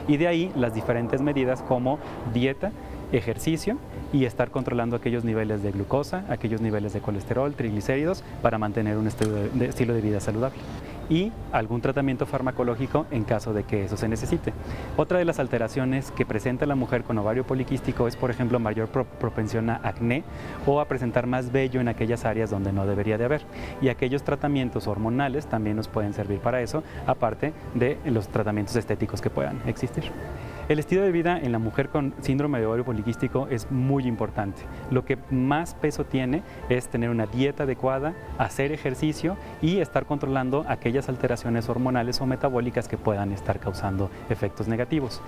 Y de ahí las diferentes medidas como dieta, ejercicio y estar controlando aquellos niveles de glucosa, aquellos niveles de colesterol, triglicéridos, para mantener un estilo de vida saludable. Y algún tratamiento farmacológico en caso de que eso se necesite. Otra de las alteraciones que presenta la mujer con ovario poliquístico es, por ejemplo, mayor propensión a acné o a presentar más vello en aquellas áreas donde no debería de haber. Y aquellos tratamientos hormonales también nos pueden servir para eso, aparte de los tratamientos estéticos que puedan existir. El estilo de vida en la mujer con síndrome de ovario poliquístico es muy importante. Lo que más peso tiene es tener una dieta adecuada, hacer ejercicio y estar controlando aquellas alteraciones hormonales o metabólicas que puedan estar causando efectos negativos.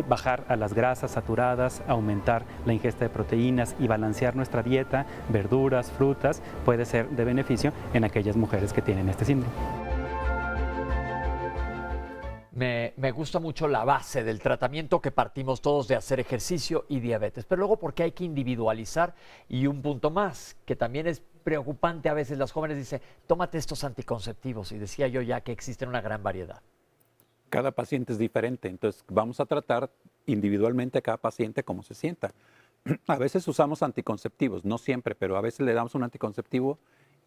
Bajar a las grasas saturadas, aumentar la ingesta de proteínas y balancear nuestra dieta, verduras, frutas, puede ser de beneficio en aquellas mujeres que tienen este síndrome. Me gusta mucho la base del tratamiento, que partimos todos de hacer ejercicio y diabetes, pero luego porque hay que individualizar. Y un punto más, que también es preocupante a veces, las jóvenes dicen, tómate estos anticonceptivos, y decía yo ya que existen una gran variedad. Cada paciente es diferente, entonces vamos a tratar individualmente a cada paciente cómo se sienta. A veces usamos anticonceptivos, no siempre, pero a veces le damos un anticonceptivo.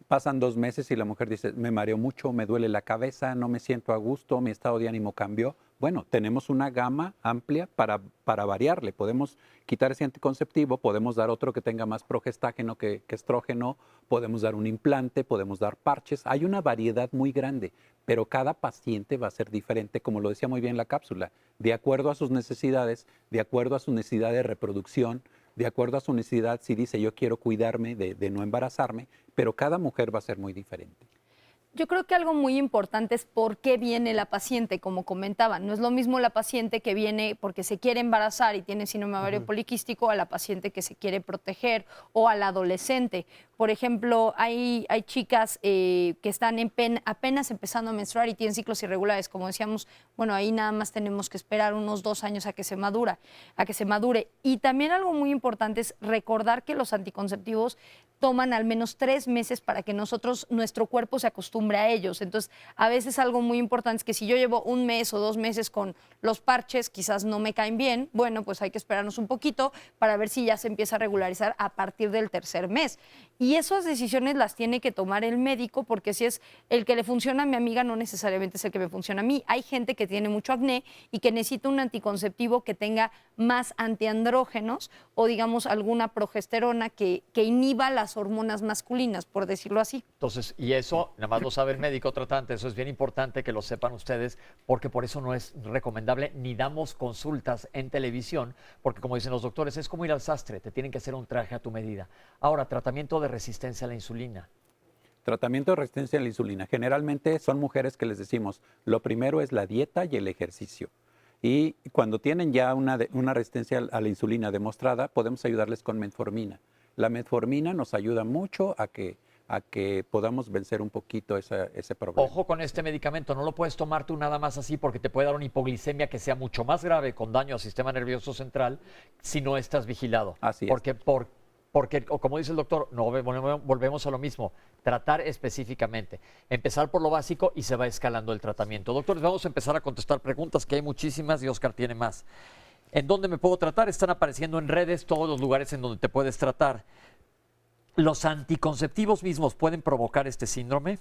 Pasan 2 meses y la mujer dice, me mareo mucho, me duele la cabeza, no me siento a gusto, mi estado de ánimo cambió. Bueno, tenemos una gama amplia para variarle. Podemos quitar ese anticonceptivo, podemos dar otro que tenga más progestágeno que estrógeno, podemos dar un implante, podemos dar parches. Hay una variedad muy grande, pero cada paciente va a ser diferente, como lo decía muy bien la cápsula, de acuerdo a sus necesidades, de acuerdo a su necesidad de reproducción, de acuerdo a su necesidad, si dice yo quiero cuidarme de no embarazarme, pero cada mujer va a ser muy diferente. Yo creo que algo muy importante es por qué viene la paciente, como comentaba. No es lo mismo la paciente que viene porque se quiere embarazar y tiene síndrome de ovario poliquístico a la paciente que se quiere proteger o al adolescente. Por ejemplo, hay chicas que están apenas empezando a menstruar y tienen ciclos irregulares. Como decíamos, bueno, ahí nada más tenemos que esperar unos 2 años a que se madure. Y también algo muy importante es recordar que los anticonceptivos toman al menos 3 meses para que nuestro cuerpo se acostumbre a ellos. Entonces, a veces algo muy importante es que si yo llevo 1 mes o 2 meses con los parches, quizás no me caen bien, bueno, pues hay que esperarnos un poquito para ver si ya se empieza a regularizar a partir del 3er mes. Y esas decisiones las tiene que tomar el médico, porque si es el que le funciona a mi amiga, no necesariamente es el que me funciona a mí. Hay gente que tiene mucho acné y que necesita un anticonceptivo que tenga más antiandrógenos o, digamos, alguna progesterona que inhiba las hormonas masculinas, por decirlo así. Entonces, y eso nada más lo sabe el médico tratante, eso es bien importante que lo sepan ustedes, porque por eso no es recomendable ni damos consultas en televisión, porque como dicen los doctores, es como ir al sastre, te tienen que hacer un traje a tu medida. Ahora, tratamiento de resistencia a la insulina. Tratamiento de resistencia a la insulina. Generalmente son mujeres que les decimos, lo primero es la dieta y el ejercicio. Y cuando tienen ya una resistencia a la insulina demostrada, podemos ayudarles con metformina. La metformina nos ayuda mucho a que podamos vencer un poquito ese problema. Ojo con este medicamento, no lo puedes tomar tú nada más así, porque te puede dar una hipoglicemia que sea mucho más grave, con daño al sistema nervioso central, si no estás vigilado. Así es. Porque, como dice el doctor, no volvemos a lo mismo, tratar específicamente, empezar por lo básico y se va escalando el tratamiento. Doctores, vamos a empezar a contestar preguntas, que hay muchísimas y Oscar tiene más. ¿En dónde me puedo tratar? Están apareciendo en redes todos los lugares en donde te puedes tratar. ¿Los anticonceptivos mismos pueden provocar este síndrome?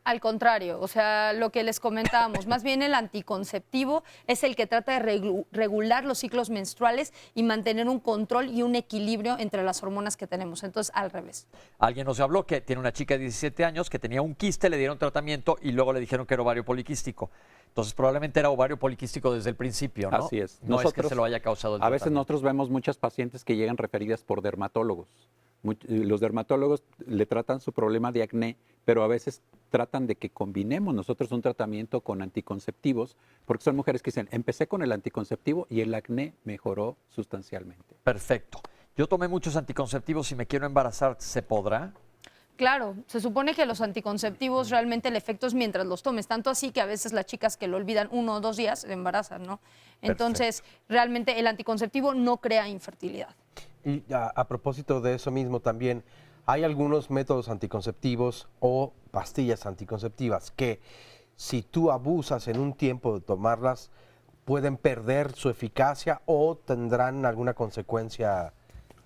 Al contrario, o sea, lo que les comentábamos, más bien el anticonceptivo es el que trata de regular los ciclos menstruales y mantener un control y un equilibrio entre las hormonas que tenemos. Entonces, al revés. Alguien nos habló que tiene una chica de 17 años que tenía un quiste, le dieron tratamiento y luego le dijeron que era ovario poliquístico. Entonces, probablemente era ovario poliquístico desde el principio, ¿no? Así es. No es que se lo haya causado el A veces tratamiento. nosotros vemos muchas pacientes que llegan referidas por dermatólogos. Los dermatólogos le tratan su problema de acné, pero a veces tratan de que combinemos nosotros un tratamiento con anticonceptivos, porque son mujeres que dicen, empecé con el anticonceptivo y el acné mejoró sustancialmente. Perfecto. Yo tomé muchos anticonceptivos y me quiero embarazar, ¿se podrá? Claro, se supone que los anticonceptivos realmente el efecto es mientras los tomes, tanto así que a veces las chicas que lo olvidan 1 o 2 días se embarazan, ¿no? Entonces, realmente el anticonceptivo no crea infertilidad. Y a propósito de eso mismo también, hay algunos métodos anticonceptivos o pastillas anticonceptivas que si tú abusas en un tiempo de tomarlas, pueden perder su eficacia o tendrán alguna consecuencia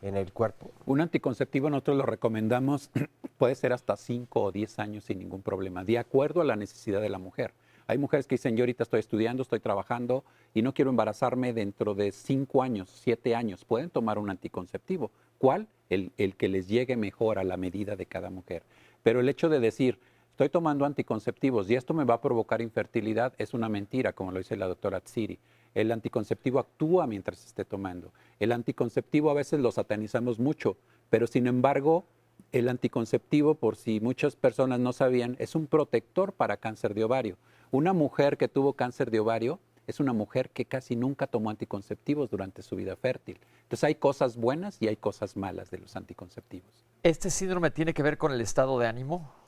en el cuerpo. Un anticonceptivo nosotros lo recomendamos, puede ser hasta 5 o 10 años sin ningún problema, de acuerdo a la necesidad de la mujer. Hay mujeres que dicen, yo ahorita estoy estudiando, estoy trabajando y no quiero embarazarme dentro de 5 años, 7 años. Pueden tomar un anticonceptivo. ¿Cuál? El que les llegue mejor a la medida de cada mujer. Pero el hecho de decir, estoy tomando anticonceptivos y esto me va a provocar infertilidad, es una mentira, como lo dice la doctora Tsiri. El anticonceptivo actúa mientras se esté tomando. El anticonceptivo a veces lo satanizamos mucho, pero sin embargo, el anticonceptivo, por si muchas personas no sabían, es un protector para cáncer de ovario. Una mujer que tuvo cáncer de ovario es una mujer que casi nunca tomó anticonceptivos durante su vida fértil. Entonces hay cosas buenas y hay cosas malas de los anticonceptivos. ¿Este síndrome tiene que ver con el estado de ánimo?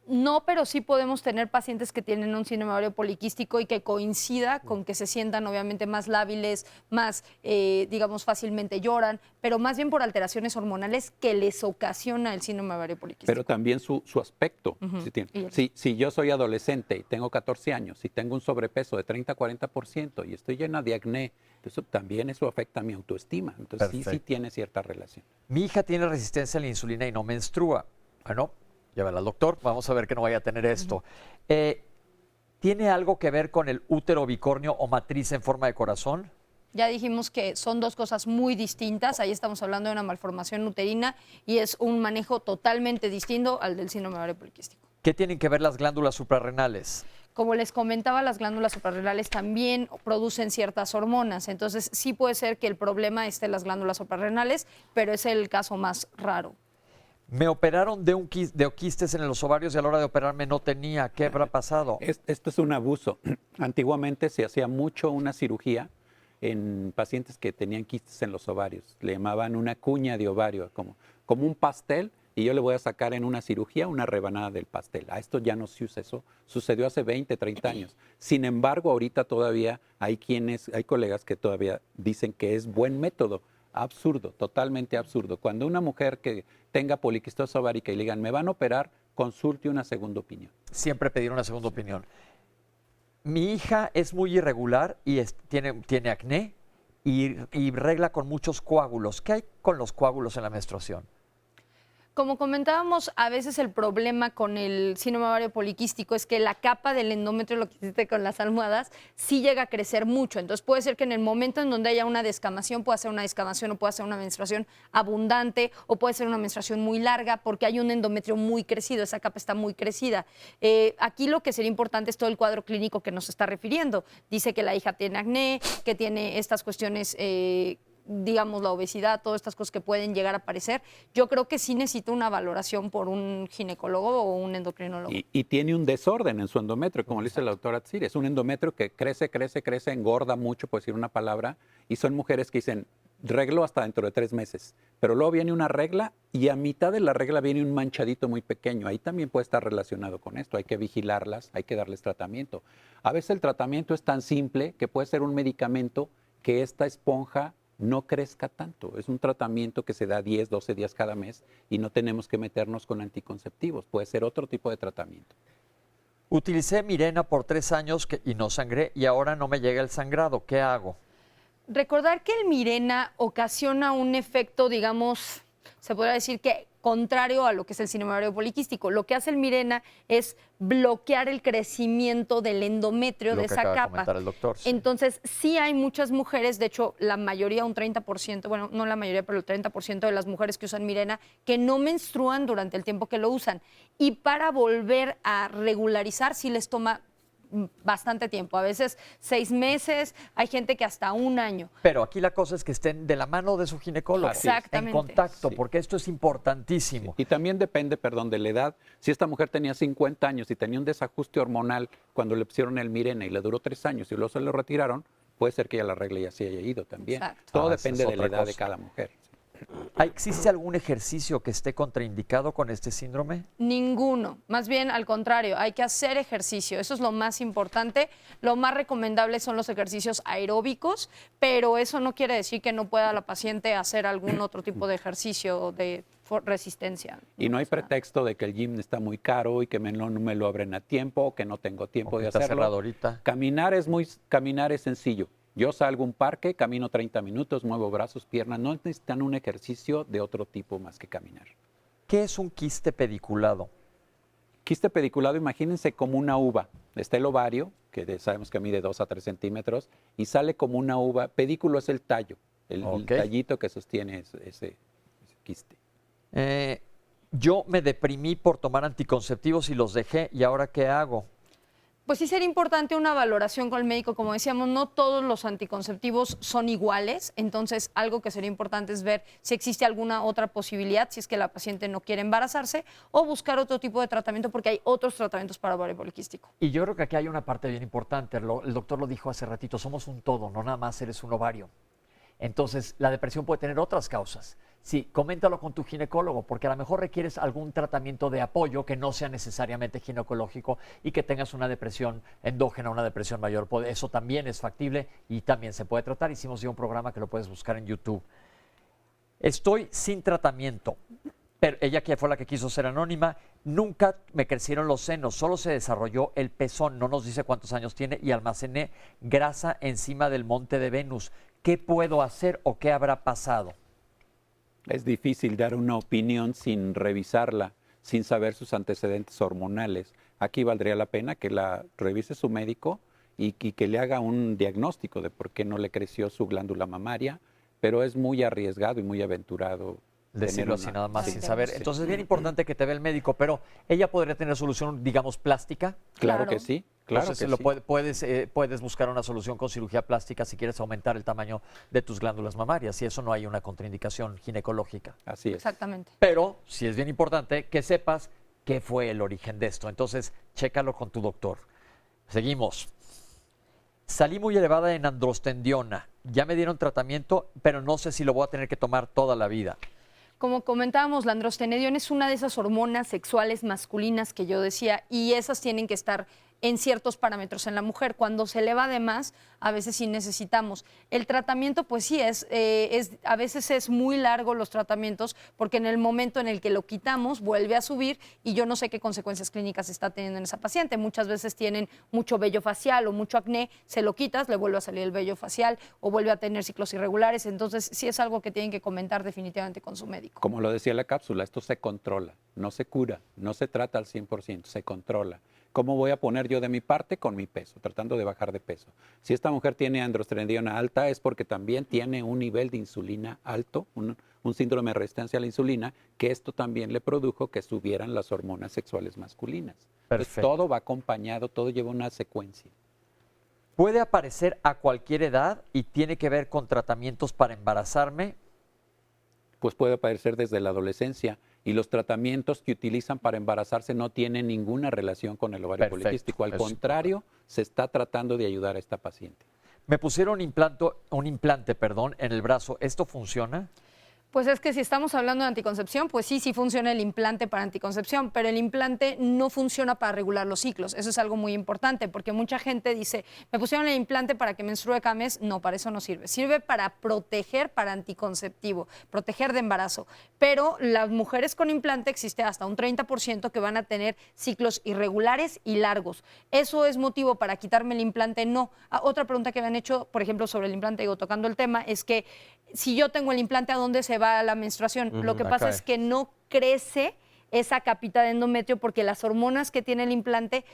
No, pero sí podemos tener pacientes que tienen un síndrome ovario poliquístico y que coincida con que se sientan obviamente más lábiles, más, digamos, fácilmente lloran, pero más bien por alteraciones hormonales que les ocasiona el síndrome ovario poliquístico. Pero también su aspecto. Ujú. Si yo soy adolescente y tengo 14 años y tengo un sobrepeso de 30-40% y estoy llena de acné, también eso afecta a mi autoestima. Entonces sí tiene cierta relación. Mi hija tiene resistencia a la insulina y no menstrua. Bueno, llévala al doctor, vamos a ver que no vaya a tener esto. ¿Tiene algo que ver con el útero bicornio o matriz en forma de corazón? Ya dijimos que son dos cosas muy distintas. Ahí estamos hablando de una malformación uterina y es un manejo totalmente distinto al del síndrome ovario poliquístico. ¿Qué tienen que ver las glándulas suprarrenales? Como les comentaba, las glándulas suprarrenales también producen ciertas hormonas. Entonces, sí puede ser que el problema esté en las glándulas suprarrenales, pero es el caso más raro. Me operaron de quistes en los ovarios y a la hora de operarme no tenía. ¿Qué habrá pasado? Esto es un abuso. Antiguamente se hacía mucho una cirugía en pacientes que tenían quistes en los ovarios. Le llamaban una cuña de ovario, como un pastel, y yo le voy a sacar en una cirugía una rebanada del pastel. A esto ya no se usa eso. Sucedió hace 20, 30 años. Sin embargo, ahorita todavía hay colegas que todavía dicen que es buen método. Absurdo, totalmente absurdo. Cuando una mujer que tenga poliquistosis ovárica y le digan, me van a operar, consulte una segunda opinión. Siempre pedir una segunda opinión. Mi hija es muy irregular y tiene acné y regla con muchos coágulos. ¿Qué hay con los coágulos en la menstruación? Como comentábamos, a veces el problema con el síndrome ovario poliquístico es que la capa del endometrio, lo que hiciste con las almohadas, sí llega a crecer mucho. Entonces puede ser que en el momento en donde haya una descamación, pueda ser una descamación o pueda ser una menstruación abundante o puede ser una menstruación muy larga porque hay un endometrio muy crecido, esa capa está muy crecida. Aquí lo que sería importante es todo el cuadro clínico que nos está refiriendo. Dice que la hija tiene acné, que tiene estas cuestiones digamos, la obesidad, todas estas cosas que pueden llegar a aparecer. Yo creo que sí necesita una valoración por un ginecólogo o un endocrinólogo. Y tiene un desorden en su endometrio, como le dice la doctora Tsiri. Es un endometrio que crece, engorda mucho, por decir una palabra, y son mujeres que dicen, reglo hasta dentro de 3 meses. Pero luego viene una regla y a mitad de la regla viene un manchadito muy pequeño. Ahí también puede estar relacionado con esto. Hay que vigilarlas, hay que darles tratamiento. A veces el tratamiento es tan simple que puede ser un medicamento que esta esponja no crezca tanto. Es un tratamiento que se da 10, 12 días cada mes y no tenemos que meternos con anticonceptivos. Puede ser otro tipo de tratamiento. Utilicé Mirena por 3 años y no sangré y ahora no me llega el sangrado. ¿Qué hago? Recordar que el Mirena ocasiona un efecto, digamos, se podría decir que contrario a lo que es el síndrome ovario poliquístico. Lo que hace el Mirena es bloquear el crecimiento del endometrio de esa capa. El doctor, sí. Entonces, sí hay muchas mujeres, de hecho, la mayoría, un 30%, bueno, no la mayoría, pero el 30% de las mujeres que usan Mirena, que no menstruan durante el tiempo que lo usan. Y para volver a regularizar, sí les toma bastante tiempo, a veces 6 meses, hay gente que hasta 1 año. Pero aquí la cosa es que estén de la mano de su ginecólogo, Exactamente. en contacto, Sí. porque esto es importantísimo. Sí. Y también depende, perdón, de la edad. Si esta mujer tenía 50 años y tenía un desajuste hormonal cuando le pusieron el Mirena y le duró 3 años y luego se lo retiraron, puede ser que ya la regla ya se haya ido también. Exacto. Todo esa depende es de la otra edad de cosa. cada mujer. ¿Existe algún ejercicio que esté contraindicado con este síndrome? Ninguno, más bien al contrario, hay que hacer ejercicio, eso es lo más importante. Lo más recomendable son los ejercicios aeróbicos, pero eso no quiere decir que no pueda la paciente hacer algún otro tipo de ejercicio de resistencia. Y no hay pretexto de que el gym está muy caro y que no me lo abren a tiempo, que no tengo tiempo de está hacerlo. cerrado ahorita. Caminar es sencillo. Yo salgo a un parque, camino 30 minutos, muevo brazos, piernas. No necesitan un ejercicio de otro tipo más que caminar. ¿Qué es un quiste pediculado? Quiste pediculado, imagínense como una uva. Está el ovario, que sabemos que mide 2 a 3 centímetros, y sale como una uva. Pedículo es el tallo, el tallito que sostiene ese quiste. Yo me deprimí por tomar anticonceptivos y los dejé, ¿y ahora qué hago? Pues sí sería importante una valoración con el médico. Como decíamos, no todos los anticonceptivos son iguales, entonces algo que sería importante es ver si existe alguna otra posibilidad, si es que la paciente no quiere embarazarse, o buscar otro tipo de tratamiento, porque hay otros tratamientos para ovario poliquístico. Y yo creo que aquí hay una parte bien importante, el doctor lo dijo hace ratito, somos un todo, no nada más eres un ovario. Entonces, la depresión puede tener otras causas. Sí, coméntalo con tu ginecólogo, porque a lo mejor requieres algún tratamiento de apoyo que no sea necesariamente ginecológico y que tengas una depresión endógena, una depresión mayor. Eso también es factible y también se puede tratar. Hicimos ya un programa que lo puedes buscar en YouTube. Estoy sin tratamiento, pero ella, que fue la que quiso ser anónima, nunca me crecieron los senos, solo se desarrolló el pezón, no nos dice cuántos años tiene, y almacené grasa encima del monte de Venus. ¿Qué puedo hacer o qué habrá pasado? Es difícil dar una opinión sin revisarla, sin saber sus antecedentes hormonales. Aquí valdría la pena que la revise su médico y que le haga un diagnóstico de por qué no le creció su glándula mamaria, pero es muy arriesgado y muy aventurado. Decirlo así nada más sí, sin saber. sí. Entonces es bien importante que te vea el médico, pero ella podría tener solución, digamos, plástica. Claro que sí, claro Entonces, que sí. puedes buscar una solución con cirugía plástica si quieres aumentar el tamaño de tus glándulas mamarias, y eso no hay una contraindicación ginecológica. Así es. Exactamente. Pero sí es bien importante que sepas qué fue el origen de esto. Entonces, chécalo con tu doctor. Seguimos. Salí muy elevada en androstendiona. Ya me dieron tratamiento, pero no sé si lo voy a tener que tomar toda la vida. Como comentábamos, la androstenediona es una de esas hormonas sexuales masculinas que yo decía, y esas tienen que estar en ciertos parámetros en la mujer. Cuando se eleva de más, a veces sí necesitamos. El tratamiento, pues sí, a veces es muy largo los tratamientos, porque en el momento en el que lo quitamos, vuelve a subir, y yo no sé qué consecuencias clínicas está teniendo en esa paciente. Muchas veces tienen mucho vello facial o mucho acné, se lo quitas, le vuelve a salir el vello facial, o vuelve a tener ciclos irregulares. Entonces, sí es algo que tienen que comentar definitivamente con su médico. Como lo decía la cápsula, esto se controla, no se cura, no se trata al 100%, se controla. ¿Cómo voy a poner yo de mi parte? Con mi peso, tratando de bajar de peso. Si esta mujer tiene androstenediona alta es porque también tiene un nivel de insulina alto, un síndrome de resistencia a la insulina, que esto también le produjo que subieran las hormonas sexuales masculinas. Entonces, todo va acompañado, todo lleva una secuencia. ¿Puede aparecer a cualquier edad y tiene que ver con tratamientos para embarazarme? Pues puede aparecer desde la adolescencia, y los tratamientos que utilizan para embarazarse no tienen ninguna relación con el ovario poliquístico. Al contrario, se está tratando de ayudar a esta paciente. Me pusieron un implante en el brazo. ¿Esto funciona? Pues es que si estamos hablando de anticoncepción, pues sí funciona el implante para anticoncepción, pero el implante no funciona para regular los ciclos. Eso es algo muy importante, porque mucha gente dice, me pusieron el implante para que menstrue cada mes. No, para eso no sirve. Sirve para proteger, para anticonceptivo, proteger de embarazo. Pero las mujeres con implante existe hasta un 30% que van a tener ciclos irregulares y largos. ¿Eso es motivo para quitarme el implante? No. Otra pregunta que me han hecho, por ejemplo, sobre el implante, tocando el tema, es que si yo tengo el implante, ¿a dónde se va la menstruación? Lo que pasa es que no crece esa capita de endometrio porque las hormonas que tiene el implante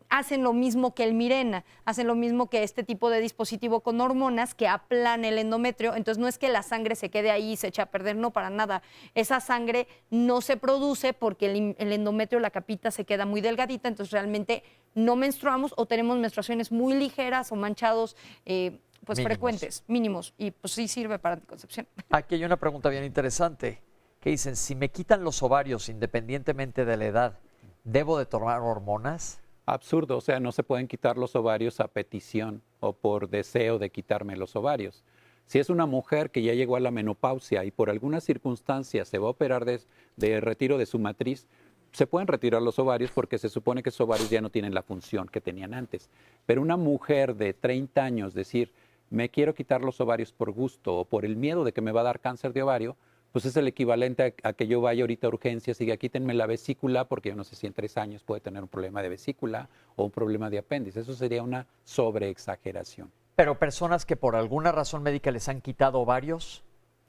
hacen lo mismo que el Mirena, hacen lo mismo que este tipo de dispositivo con hormonas que aplana el endometrio. Entonces no es que la sangre se quede ahí y se echa a perder, no, para nada. Esa sangre no se produce porque el endometrio, la capita, se queda muy delgadita, entonces realmente no menstruamos o tenemos menstruaciones muy ligeras o manchados pues Mínimos. frecuentes, mínimos, y pues sí sirve para anticoncepción. Aquí hay una pregunta bien interesante, que dicen, si me quitan los ovarios independientemente de la edad, ¿debo de tomar hormonas? Absurdo, o sea, no se pueden quitar los ovarios a petición o por deseo de quitarme los ovarios. Si es una mujer que ya llegó a la menopausia y por alguna circunstancia se va a operar de retiro de su matriz, se pueden retirar los ovarios porque se supone que esos ovarios ya no tienen la función que tenían antes. Pero una mujer de 30 años decir, me quiero quitar los ovarios por gusto o por el miedo de que me va a dar cáncer de ovario, pues es el equivalente a que yo vaya ahorita a urgencias y diga, quítenme la vesícula, porque yo no sé si en 3 años puede tener un problema de vesícula o un problema de apéndice. Eso sería una sobreexageración. Pero personas que por alguna razón médica les han quitado ovarios.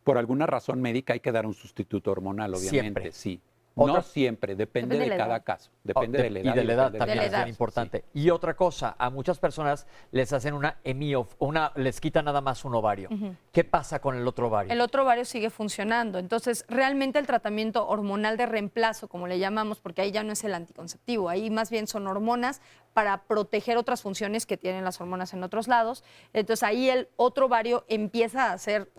Por alguna razón médica hay que dar un sustituto hormonal, obviamente, Siempre. sí. ¿Otra? No siempre, depende de cada caso, depende de la edad. Y de la edad depende también la es bien importante. Y otra cosa, a muchas personas les hacen una les quitan nada más un ovario. ¿Qué pasa con el otro ovario? El otro ovario sigue funcionando. Entonces, realmente el tratamiento hormonal de reemplazo, como le llamamos, porque ahí ya no es el anticonceptivo, ahí más bien son hormonas para proteger otras funciones que tienen las hormonas en otros lados. Entonces, ahí el otro ovario empieza a hacer,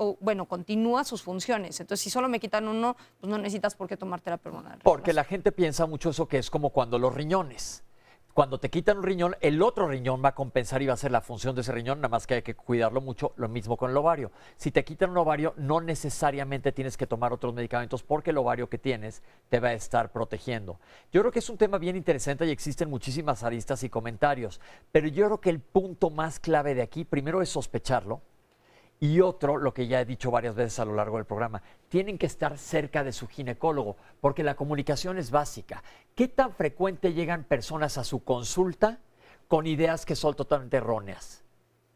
continúa sus funciones. Entonces, si solo me quitan uno, pues no necesitas por qué tomar terapia hormonal. Porque la gente piensa mucho eso, que es como cuando los riñones. Cuando te quitan un riñón, el otro riñón va a compensar y va a hacer la función de ese riñón, nada más que hay que cuidarlo mucho, lo mismo con el ovario. Si te quitan un ovario, no necesariamente tienes que tomar otros medicamentos porque el ovario que tienes te va a estar protegiendo. Yo creo que es un tema bien interesante y existen muchísimas aristas y comentarios, pero yo creo que el punto más clave de aquí, primero es sospecharlo, y otro, lo que ya he dicho varias veces a lo largo del programa, tienen que estar cerca de su ginecólogo, porque la comunicación es básica. ¿Qué tan frecuente llegan personas a su consulta con ideas que son totalmente erróneas?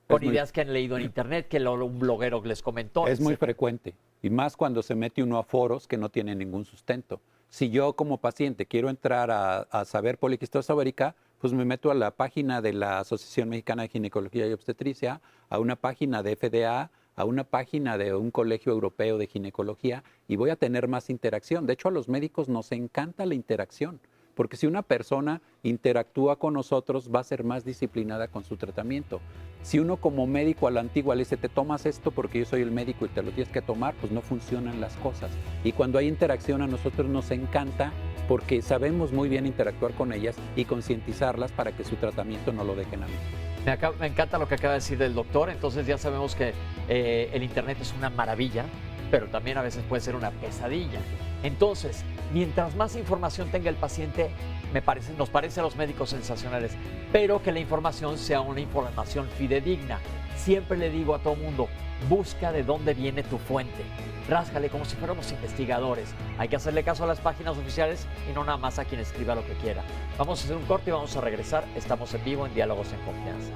Con ideas que han leído en internet, que un bloguero les comentó. Es muy frecuente, y más cuando se mete uno a foros que no tienen ningún sustento. Si yo como paciente quiero entrar a saber poliquistosis ovárica, pues me meto a la página de la Asociación Mexicana de Ginecología y Obstetricia, a una página de FDA, a una página de un colegio europeo de ginecología y voy a tener más interacción. De hecho, a los médicos nos encanta la interacción, porque si una persona interactúa con nosotros va a ser más disciplinada con su tratamiento. Si uno como médico a la antigua le dice, te tomas esto porque yo soy el médico y te lo tienes que tomar, pues no funcionan las cosas. Y cuando hay interacción a nosotros nos encanta porque sabemos muy bien interactuar con ellas y concientizarlas para que su tratamiento no lo dejen a mí. Me encanta lo que acaba de decir del doctor, entonces ya sabemos que el internet es una maravilla, pero también a veces puede ser una pesadilla. Entonces, mientras más información tenga el paciente, nos parece a los médicos sensacionales, pero que la información sea una información fidedigna. Siempre le digo a todo mundo, busca de dónde viene tu fuente. Ráscale como si fuéramos investigadores. Hay que hacerle caso a las páginas oficiales y no nada más a quien escriba lo que quiera. Vamos a hacer un corte y vamos a regresar. Estamos en vivo en Diálogos en Confianza.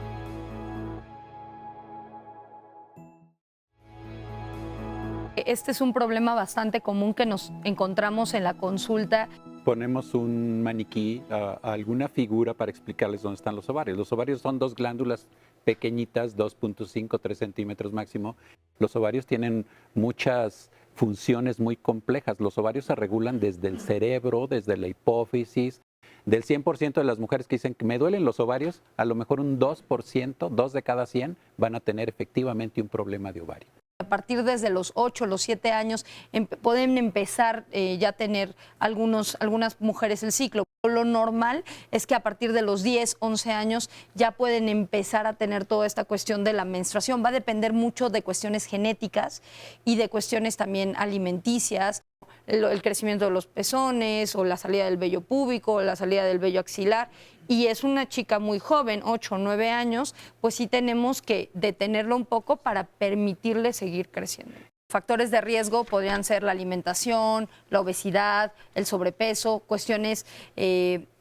Este es un problema bastante común que nos encontramos en la consulta. Ponemos un maniquí, alguna figura para explicarles dónde están los ovarios. Los ovarios son 2 glándulas pequeñitas, 2.5, 3 centímetros máximo. Los ovarios tienen muchas funciones muy complejas. Los ovarios se regulan desde el cerebro, desde la hipófisis. Del 100% de las mujeres que dicen que me duelen los ovarios, a lo mejor un 2%, 2 de cada 100, van a tener efectivamente un problema de ovario. A partir desde los 8, los 7 años, pueden empezar ya a tener algunas mujeres el ciclo. Lo normal es que a partir de los 10, 11 años ya pueden empezar a tener toda esta cuestión de la menstruación. Va a depender mucho de cuestiones genéticas y de cuestiones también alimenticias, el crecimiento de los pezones o la salida del vello púbico o la salida del vello axilar. Y es una chica muy joven, 8 o 9 años, pues sí tenemos que detenerlo un poco para permitirle seguir creciendo. Factores de riesgo podrían ser la alimentación, la obesidad, el sobrepeso, cuestiones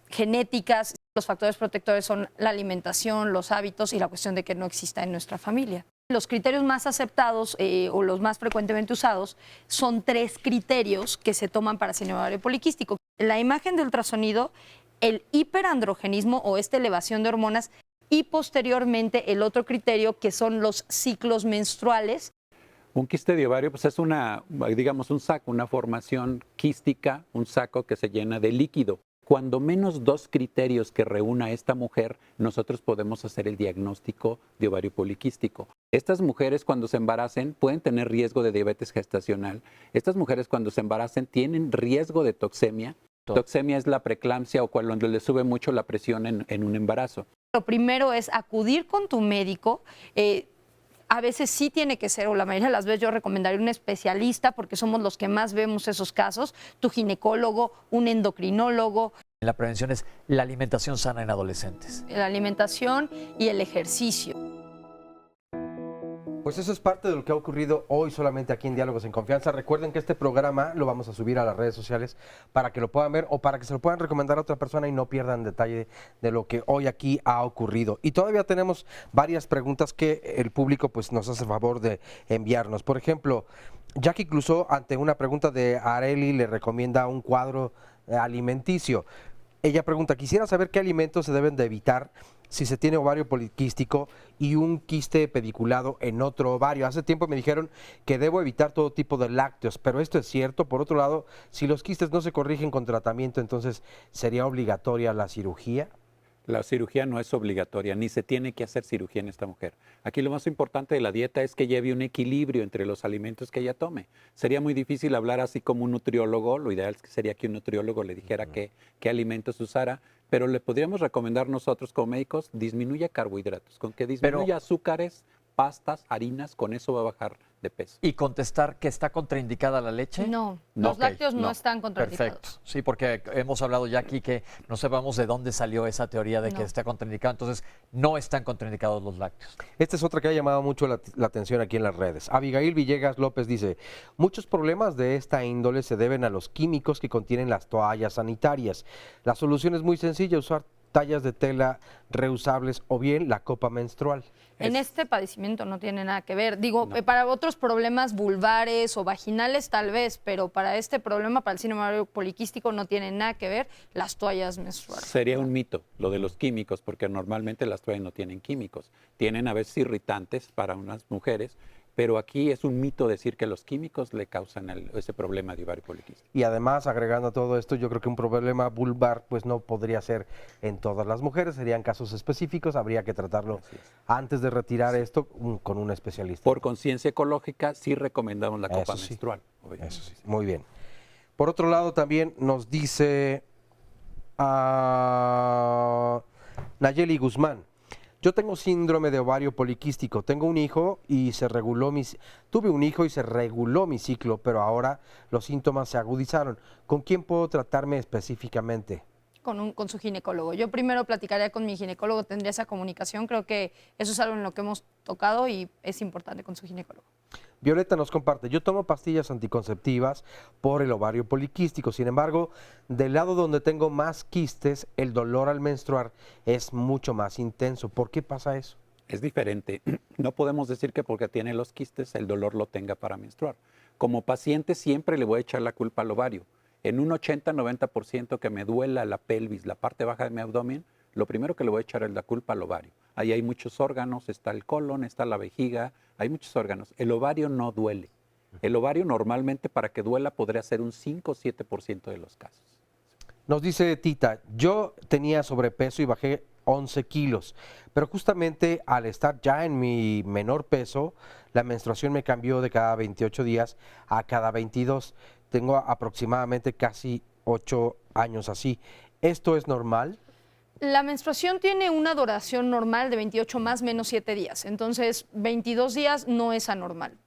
genéticas. Los factores protectores son la alimentación, los hábitos y la cuestión de que no exista en nuestra familia. Los criterios más aceptados o los más frecuentemente usados son 3 criterios que se toman para síndrome de ovario poliquístico. La imagen de ultrasonido, el hiperandrogenismo o esta elevación de hormonas y posteriormente el otro criterio que son los ciclos menstruales. Un quiste de ovario pues es digamos un saco, una formación quística, un saco que se llena de líquido. Cuando menos 2 criterios que reúna esta mujer, nosotros podemos hacer el diagnóstico de ovario poliquístico. Estas mujeres cuando se embaracen pueden tener riesgo de diabetes gestacional. Estas mujeres cuando se embaracen tienen riesgo de toxemia. Toxemia es la preeclampsia o cuando le sube mucho la presión en un embarazo. Lo primero es acudir con tu médico. A veces sí tiene que ser, o la mayoría de las veces yo recomendaría un especialista porque somos los que más vemos esos casos, tu ginecólogo, un endocrinólogo. La prevención es la alimentación sana en adolescentes. La alimentación y el ejercicio. Pues eso es parte de lo que ha ocurrido hoy solamente aquí en Diálogos en Confianza. Recuerden que este programa lo vamos a subir a las redes sociales para que lo puedan ver o para que se lo puedan recomendar a otra persona y no pierdan detalle de lo que hoy aquí ha ocurrido. Y todavía tenemos varias preguntas que el público pues nos hace favor de enviarnos. Por ejemplo, Jackie Clusó, ante una pregunta de Areli, le recomienda un cuadro alimenticio. Ella pregunta, quisiera saber qué alimentos se deben de evitar si se tiene ovario poliquístico y un quiste pediculado en otro ovario. Hace tiempo me dijeron que debo evitar todo tipo de lácteos, pero esto es cierto. Por otro lado, si los quistes no se corrigen con tratamiento, entonces ¿sería obligatoria la cirugía? La cirugía no es obligatoria, ni se tiene que hacer cirugía en esta mujer. Aquí lo más importante de la dieta es que lleve un equilibrio entre los alimentos que ella tome. Sería muy difícil hablar así como un nutriólogo, lo ideal sería que un nutriólogo le dijera qué alimentos usara, pero le podríamos recomendar nosotros como médicos, disminuya carbohidratos, con que disminuya azúcares, pastas, harinas, con eso va a bajar de peso. ¿Y contestar que está contraindicada la leche? No, los lácteos no están contraindicados. Perfecto, sí, porque hemos hablado ya aquí que no sepamos de dónde salió esa teoría de que está contraindicado, entonces no están contraindicados los lácteos. Esta es otra que ha llamado mucho la atención aquí en las redes. Abigail Villegas López dice, muchos problemas de esta índole se deben a los químicos que contienen las toallas sanitarias. La solución es muy sencilla, usar tallas de tela reusables o bien la copa menstrual. En este padecimiento no tiene nada que ver. Digo, para otros problemas vulvares o vaginales tal vez, pero para este problema, para el síndrome ovario poliquístico, no tiene nada que ver las toallas menstruales. Sería un mito lo de los químicos, porque normalmente las toallas no tienen químicos. Tienen a veces irritantes para unas mujeres, pero aquí es un mito decir que los químicos le causan ese problema de ovario poliquístico. Y además, agregando a todo esto, yo creo que un problema vulvar pues no podría ser en todas las mujeres, serían casos específicos, habría que tratarlo antes de retirar esto con un especialista. Por conciencia ecológica sí recomendamos la copa menstrual. Eso sí, muy bien. Por otro lado también nos dice Nayeli Guzmán, yo tengo síndrome de ovario poliquístico, tengo un hijo y tuve un hijo y se reguló mi ciclo, pero ahora los síntomas se agudizaron. ¿Con quién puedo tratarme específicamente? Con su ginecólogo. Yo primero platicaría con mi ginecólogo, tendría esa comunicación, creo que eso es algo en lo que hemos tocado y es importante con su ginecólogo. Violeta nos comparte, yo tomo pastillas anticonceptivas por el ovario poliquístico, sin embargo, del lado donde tengo más quistes, el dolor al menstruar es mucho más intenso. ¿Por qué pasa eso? Es diferente. No podemos decir que porque tiene los quistes el dolor lo tenga para menstruar. Como paciente siempre le voy a echar la culpa al ovario. En un 80-90% que me duela la pelvis, la parte baja de mi abdomen, lo primero que le voy a echar es la culpa al ovario. Ahí hay muchos órganos, está el colon, está la vejiga, hay muchos órganos. El ovario no duele. El ovario normalmente para que duela podría ser un 5 o 7% de los casos. Nos dice Tita, yo tenía sobrepeso y bajé 11 kilos, pero justamente al estar ya en mi menor peso, la menstruación me cambió de cada 28 días a cada 22. Tengo aproximadamente casi 8 años así. ¿Esto es normal? La menstruación tiene una duración normal de 28 más menos 7 días, entonces 22 días no es anormal.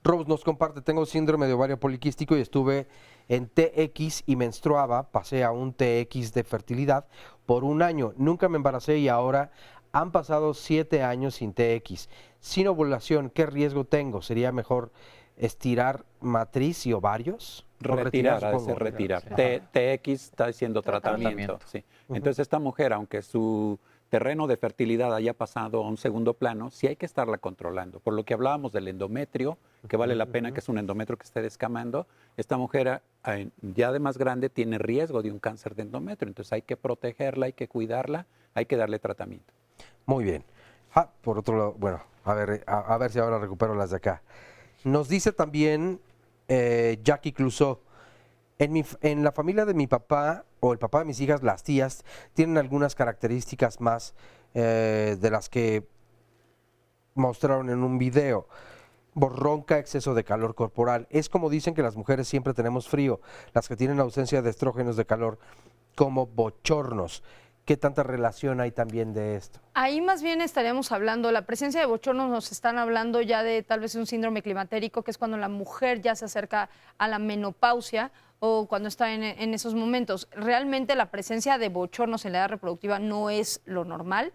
Rose nos comparte, tengo síndrome de ovario poliquístico y estuve en TX y menstruaba, pasé a un TX de fertilidad por 1 año. Nunca me embaracé y ahora han pasado 7 años sin TX. Sin ovulación, ¿qué riesgo tengo? ¿Sería mejor estirar matriz y ovarios? Retirar. TX está diciendo tratamiento. Sí. Entonces esta mujer, aunque su terreno de fertilidad haya pasado a un segundo plano, sí hay que estarla controlando. Por lo que hablábamos del endometrio, que vale la pena, que es un endometrio que esté descamando, esta mujer ya de más grande tiene riesgo de un cáncer de endometrio, entonces hay que protegerla, hay que cuidarla, hay que darle tratamiento. Muy bien. Por otro lado, bueno, a ver si ahora recupero las de acá. Nos dice también Jackie Clouseau, en la familia de mi papá o el papá de mis hijas, las tías, tienen algunas características más de las que mostraron en un video. Ronca, exceso de calor corporal. Es como dicen que las mujeres siempre tenemos frío, las que tienen ausencia de estrógenos de calor, como bochornos. ¿Qué tanta relación hay también de esto? Ahí más bien estaríamos hablando, la presencia de bochornos nos están hablando ya de tal vez un síndrome climatérico, que es cuando la mujer ya se acerca a la menopausia o cuando está en esos momentos. Realmente la presencia de bochornos en la edad reproductiva no es lo normal.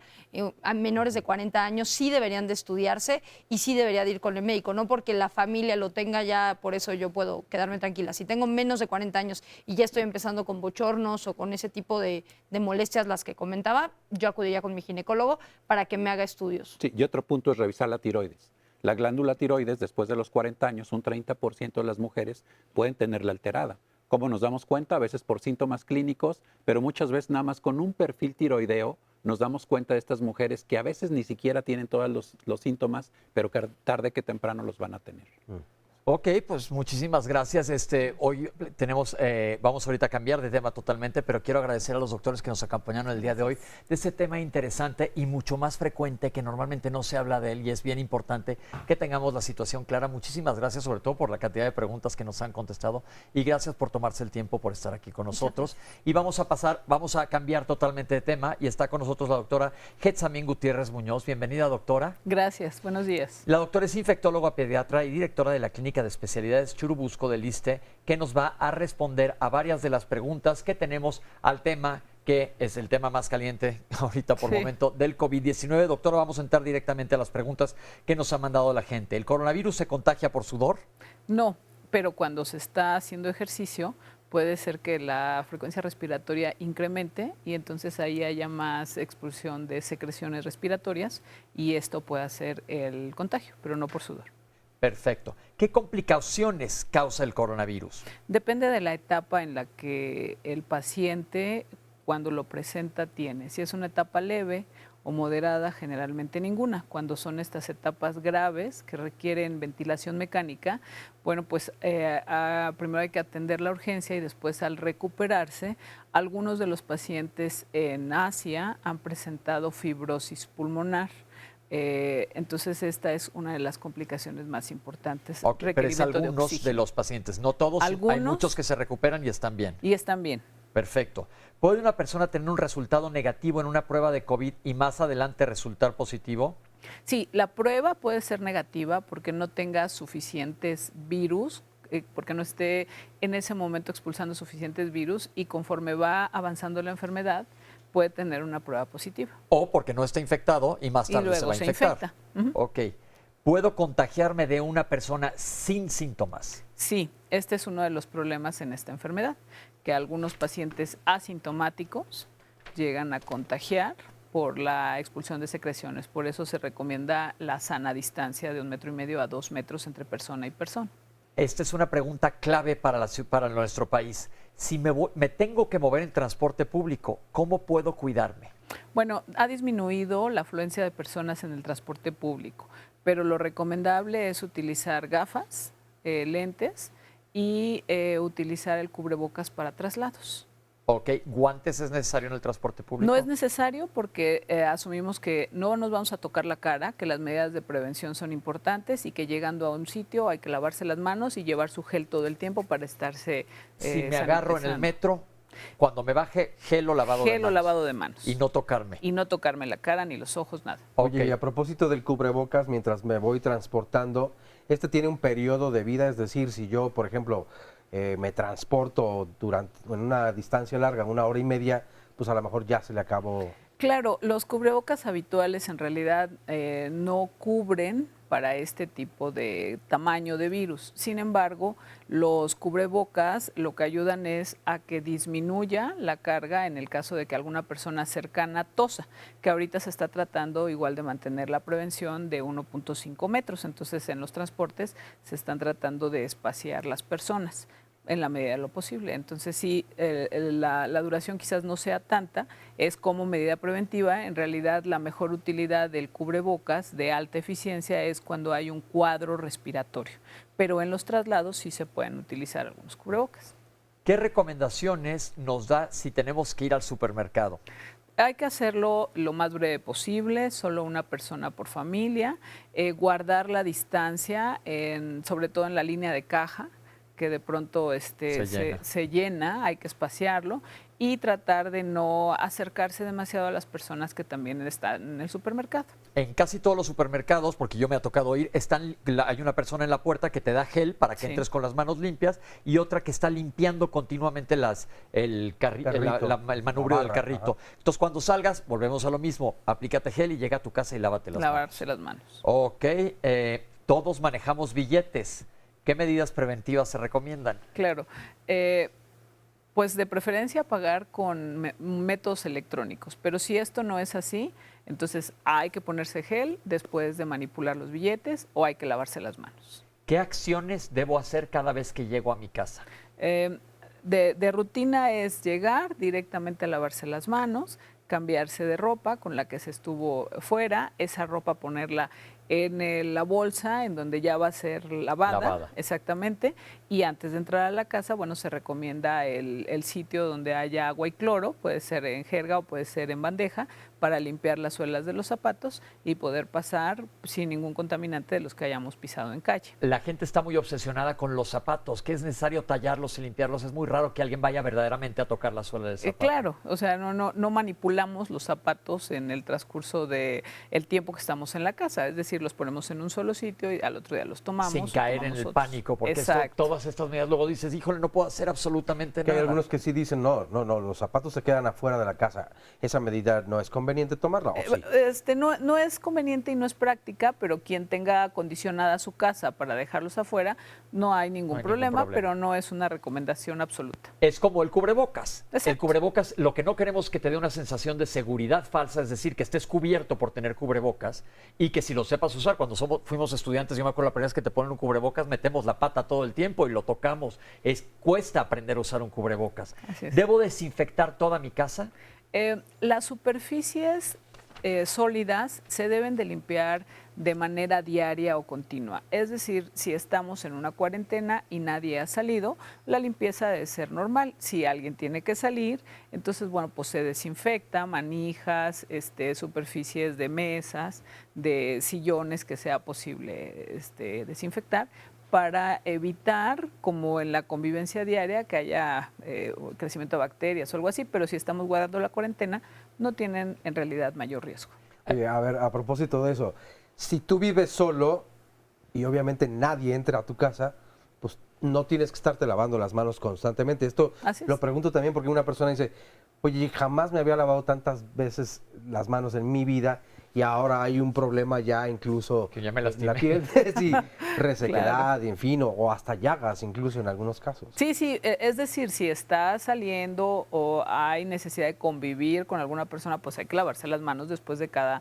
A menores de 40 años sí deberían de estudiarse y sí debería de ir con el médico, no porque la familia lo tenga ya, por eso yo puedo quedarme tranquila. Si tengo menos de 40 años y ya estoy empezando con bochornos o con ese tipo de molestias las que comentaba, yo acudiría con mi ginecólogo para que me haga estudios. Sí, y otro punto es revisar la tiroides. La glándula tiroides, después de los 40 años, un 30% de las mujeres pueden tenerla alterada. ¿Cómo nos damos cuenta? A veces por síntomas clínicos, pero muchas veces nada más con un perfil tiroideo nos damos cuenta de estas mujeres que a veces ni siquiera tienen todos los síntomas, pero que tarde que temprano los van a tener. Ok, pues muchísimas gracias. Hoy tenemos, vamos ahorita a cambiar de tema totalmente, pero quiero agradecer a los doctores que nos acompañaron el día de hoy de este tema interesante y mucho más frecuente que normalmente no se habla de él y es bien importante que tengamos la situación clara. Muchísimas gracias, sobre todo por la cantidad de preguntas que nos han contestado y gracias por tomarse el tiempo por estar aquí con nosotros. Y vamos a cambiar totalmente de tema y está con nosotros la doctora Getsamín Gutiérrez Muñoz. Bienvenida, doctora. Gracias, buenos días. La doctora es infectóloga pediatra y directora de la Clínica de Especialidades Churubusco del ISSSTE, que nos va a responder a varias de las preguntas que tenemos al tema que es el tema más caliente ahorita por momento del COVID-19. Doctora, vamos a entrar directamente a las preguntas que nos ha mandado la gente. ¿El coronavirus se contagia por sudor? No, pero cuando se está haciendo ejercicio puede ser que la frecuencia respiratoria incremente y entonces ahí haya más expulsión de secreciones respiratorias y esto puede hacer el contagio, pero no por sudor. Perfecto. ¿Qué complicaciones causa el coronavirus? Depende de la etapa en la que el paciente, cuando lo presenta, tiene. Si es una etapa leve o moderada, generalmente ninguna. Cuando son estas etapas graves que requieren ventilación mecánica, bueno, pues primero hay que atender la urgencia y después al recuperarse, algunos de los pacientes en Asia han presentado fibrosis pulmonar. Entonces esta es una de las complicaciones más importantes. Okay, pero es algunos de los pacientes, no todos, hay muchos que se recuperan y están bien. Y están bien. Perfecto. ¿Puede una persona tener un resultado negativo en una prueba de COVID y más adelante resultar positivo? Sí, la prueba puede ser negativa porque no tenga suficientes virus, porque no esté en ese momento expulsando suficientes virus y conforme va avanzando la enfermedad, puede tener una prueba positiva. O porque no está infectado y más tarde se va a infectar. Ok. ¿Puedo contagiarme de una persona sin síntomas? Sí, este es uno de los problemas en esta enfermedad, que algunos pacientes asintomáticos llegan a contagiar por la expulsión de secreciones. Por eso se recomienda la sana distancia de 1,5 metros a 2 metros entre persona y persona. Esta es una pregunta clave para nuestro país. Si me tengo que mover en transporte público, ¿cómo puedo cuidarme? Bueno, ha disminuido la afluencia de personas en el transporte público, pero lo recomendable es utilizar gafas, lentes y utilizar el cubrebocas para traslados. Ok, ¿guantes es necesario en el transporte público? No es necesario porque asumimos que no nos vamos a tocar la cara, que las medidas de prevención son importantes y que llegando a un sitio hay que lavarse las manos y llevar su gel todo el tiempo para estarse Si me agarro en el metro, cuando me baje, gel o lavado de manos. Y no tocarme. Y no tocarme la cara ni los ojos, nada. Oye, y a propósito del cubrebocas, mientras me voy transportando, este tiene un periodo de vida, es decir, si yo, por ejemplo, me transporto en una distancia larga, 1 hora y media, pues a lo mejor ya se le acabó. Claro, los cubrebocas habituales en realidad no cubren para este tipo de tamaño de virus. Sin embargo, los cubrebocas lo que ayudan es a que disminuya la carga en el caso de que alguna persona cercana tosa, que ahorita se está tratando igual de mantener la prevención de 1.5 metros. Entonces, en los transportes se están tratando de espaciar las personas en la medida de lo posible. Entonces, sí, la duración quizás no sea tanta, es como medida preventiva. En realidad, la mejor utilidad del cubrebocas de alta eficiencia es cuando hay un cuadro respiratorio, pero en los traslados sí se pueden utilizar algunos cubrebocas. ¿Qué recomendaciones nos da si tenemos que ir al supermercado? Hay que hacerlo lo más breve posible, solo una persona por familia, guardar la distancia, sobre todo en la línea de caja, que de pronto se llena, hay que espaciarlo y tratar de no acercarse demasiado a las personas que también están en el supermercado. En casi todos los supermercados, porque yo me ha tocado ir, hay una persona en la puerta que te da gel para que entres con las manos limpias y otra que está limpiando continuamente el manubrio del carrito. Ajá. Entonces, cuando salgas, volvemos a lo mismo, aplícate gel y llega a tu casa y lávate las manos. Lavarse las manos. Ok, todos manejamos billetes. ¿Qué medidas preventivas se recomiendan? Claro, pues de preferencia pagar con métodos electrónicos, pero si esto no es así, entonces hay que ponerse gel después de manipular los billetes o hay que lavarse las manos. ¿Qué acciones debo hacer cada vez que llego a mi casa? De rutina es llegar directamente a lavarse las manos, cambiarse de ropa con la que se estuvo fuera, esa ropa ponerla en la bolsa en donde ya va a ser lavada. Exactamente, y antes de entrar a la casa, bueno, se recomienda el sitio donde haya agua y cloro, puede ser en jerga o puede ser en bandeja, para limpiar las suelas de los zapatos y poder pasar sin ningún contaminante de los que hayamos pisado en calle. La gente está muy obsesionada con los zapatos, que es necesario tallarlos y limpiarlos. Es muy raro que alguien vaya verdaderamente a tocar la suela del zapato. Claro, o sea, no manipulamos los zapatos en el transcurso del tiempo que estamos en la casa, es decir, los ponemos en un solo sitio y al otro día los tomamos. Sin caer en el pánico, porque todas estas medidas luego dices, híjole, no puedo hacer absolutamente nada. Hay algunos que sí dicen, no, los zapatos se quedan afuera de la casa. Esa medida no es conveniente tomarla, ¿o sí? No es conveniente y no es práctica, pero quien tenga acondicionada su casa para dejarlos afuera, no hay ningún problema, pero no es una recomendación absoluta. Es como el cubrebocas. Exacto. El cubrebocas, lo que no queremos es que te dé una sensación de seguridad falsa, es decir, que estés cubierto por tener cubrebocas y que si lo sepas usar, cuando fuimos estudiantes, yo me acuerdo la primera vez que te ponen un cubrebocas, metemos la pata todo el tiempo y lo tocamos. Cuesta aprender a usar un cubrebocas. ¿Debo desinfectar toda mi casa? Las superficies sólidas se deben de limpiar de manera diaria o continua. Es decir, si estamos en una cuarentena y nadie ha salido, la limpieza debe ser normal. Si alguien tiene que salir, entonces, bueno, pues se desinfecta, manijas, superficies de mesas, de sillones que sea posible desinfectar, para evitar, como en la convivencia diaria, que haya crecimiento de bacterias o algo así, pero si estamos guardando la cuarentena, no tienen en realidad mayor riesgo. A ver, a propósito de eso, si tú vives solo y obviamente nadie entra a tu casa, pues no tienes que estarte lavando las manos constantemente. Esto lo pregunto también porque una persona dice, oye, jamás me había lavado tantas veces las manos en mi vida y ahora hay un problema ya incluso que ya me en la piel, sí, resequedad, en fin, o hasta llagas incluso en algunos casos. Sí, es decir, si está saliendo o hay necesidad de convivir con alguna persona, pues hay que lavarse las manos después de cada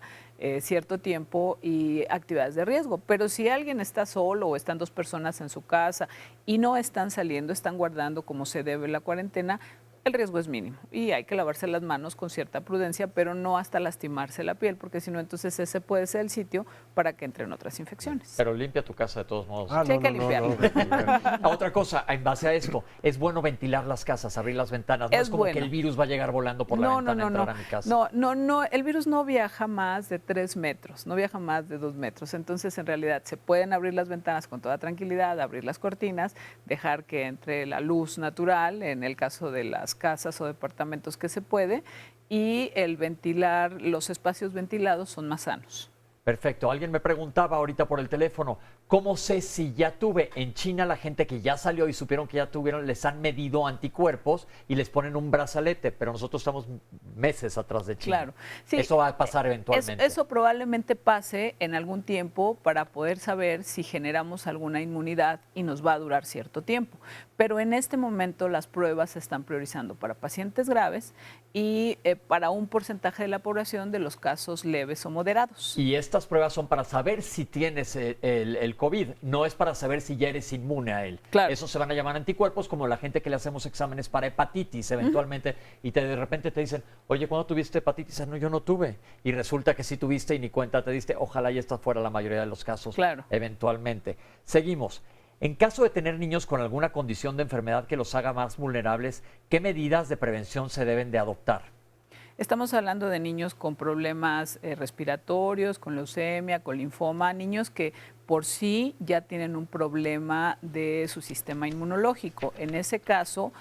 cierto tiempo y actividades de riesgo. Pero si alguien está solo o están dos personas en su casa y no están saliendo, están guardando como se debe la cuarentena, el riesgo es mínimo y hay que lavarse las manos con cierta prudencia, pero no hasta lastimarse la piel, porque si no, entonces ese puede ser el sitio para que entren otras infecciones. Pero limpia tu casa de todos modos. Sí, hay que limpiarla. Otra cosa, en base a esto, es bueno ventilar las casas, abrir las ventanas. No es como que el virus va a llegar volando por la ventana a entrar a mi casa. No, el virus no viaja más de 3 metros, no viaja más de 2 metros. Entonces, en realidad, se pueden abrir las ventanas con toda tranquilidad, abrir las cortinas, dejar que entre la luz natural, en el caso de las casas o departamentos que se puede, y el ventilar, los espacios ventilados son más sanos. Perfecto. Alguien me preguntaba ahorita por el teléfono, ¿Cómo sé si ya tuve? En China la gente que ya salió y supieron que ya tuvieron, les han medido anticuerpos y les ponen un brazalete, pero nosotros estamos meses atrás de China. Claro. Sí, eso va a pasar eventualmente. Eso probablemente pase en algún tiempo para poder saber si generamos alguna inmunidad y nos va a durar cierto tiempo. Pero en este momento las pruebas se están priorizando para pacientes graves y para un porcentaje de la población de los casos leves o moderados. Y estas pruebas son para saber si tienes el COVID, no es para saber si ya eres inmune a él. Claro. Eso se van a llamar anticuerpos, como la gente que le hacemos exámenes para hepatitis eventualmente, y de repente te dicen, oye, ¿cuándo tuviste hepatitis? Ah, no, yo no tuve. Y resulta que sí tuviste y ni cuenta te diste. Ojalá ya esta fuera la mayoría de los casos, eventualmente. Seguimos. En caso de tener niños con alguna condición de enfermedad que los haga más vulnerables, ¿qué medidas de prevención se deben de adoptar? Estamos hablando de niños con problemas respiratorios, con leucemia, con linfoma, niños que por sí ya tienen un problema de su sistema inmunológico. En ese caso,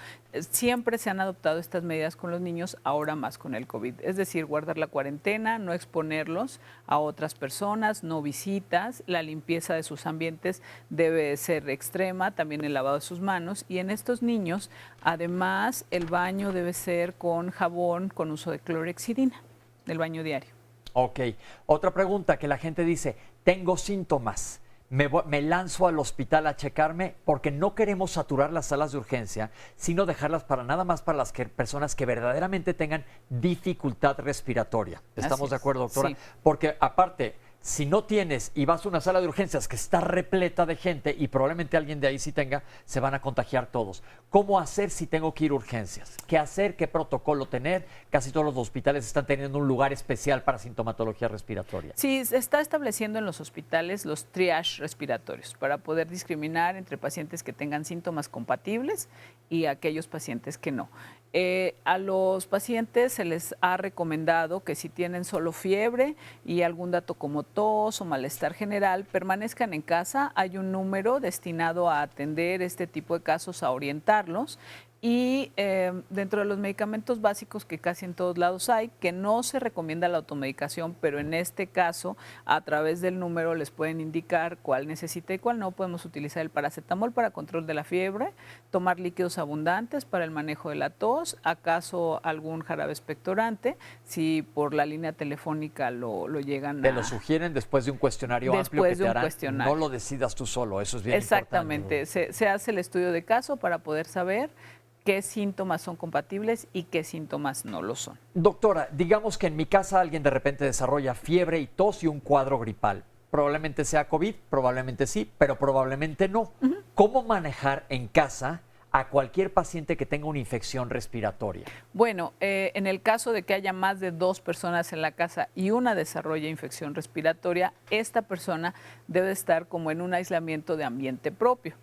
siempre se han adoptado estas medidas con los niños, ahora más con el COVID. Es decir, guardar la cuarentena, no exponerlos a otras personas, no visitas, la limpieza de sus ambientes debe ser extrema, también el lavado de sus manos. Y en estos niños, además, el baño debe ser con jabón, con uso de clorhexidina, el baño diario. Ok. Otra pregunta que la gente dice, tengo síntomas, me lanzo al hospital a checarme porque no queremos saturar las salas de urgencia, sino dejarlas para nada más para las personas que verdaderamente tengan dificultad respiratoria. ¿Estamos de acuerdo, doctora? Sí. Porque aparte, si no tienes y vas a una sala de urgencias que está repleta de gente y probablemente alguien de ahí sí tenga, se van a contagiar todos. ¿Cómo hacer si tengo que ir a urgencias? ¿Qué hacer? ¿Qué protocolo tener? Casi todos los hospitales están teniendo un lugar especial para sintomatología respiratoria. Sí, se está estableciendo en los hospitales los triage respiratorios para poder discriminar entre pacientes que tengan síntomas compatibles y aquellos pacientes que no. A los pacientes se les ha recomendado que si tienen solo fiebre y algún dato como tos o malestar general, permanezcan en casa. Hay un número destinado a atender este tipo de casos, a orientarlos. Y dentro de los medicamentos básicos que casi en todos lados hay, que no se recomienda la automedicación, pero en este caso, a través del número les pueden indicar cuál necesita y cuál no. Podemos utilizar el paracetamol para control de la fiebre, tomar líquidos abundantes para el manejo de la tos, acaso algún jarabe expectorante, si por la línea telefónica lo llegan Te lo sugieren después de un cuestionario amplio que te harán. No lo decidas tú solo, eso es bien Exactamente. importante. Se hace el estudio de caso para poder saber qué síntomas son compatibles y qué síntomas no lo son. Doctora, digamos que en mi casa alguien de repente desarrolla fiebre y tos y un cuadro gripal. Probablemente sea COVID, probablemente sí, pero probablemente no. ¿Cómo manejar en casa a cualquier paciente que tenga una infección respiratoria? Bueno, en el caso de que haya más de 2 personas en la casa y una desarrolla infección respiratoria, esta persona debe estar como en un aislamiento de ambiente propio.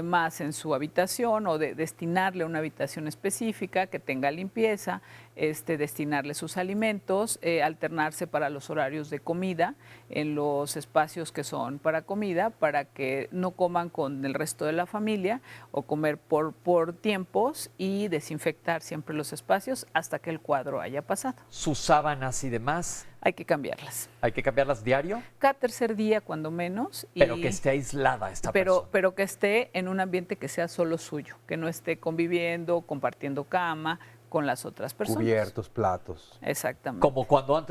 Más en su habitación o de destinarle una habitación específica que tenga limpieza, destinarle sus alimentos, alternarse para los horarios de comida en los espacios que son para comida, para que no coman con el resto de la familia o comer por tiempos y desinfectar siempre los espacios hasta que el cuadro haya pasado. ¿Sus sábanas y demás? Hay que cambiarlas. ¿Hay que cambiarlas diario? Cada tercer día, cuando menos. Pero que esté aislada esta persona. Pero que esté en un ambiente que sea solo suyo, que no esté conviviendo, compartiendo cama con las otras personas. Cubiertos, platos. Exactamente. Como cuando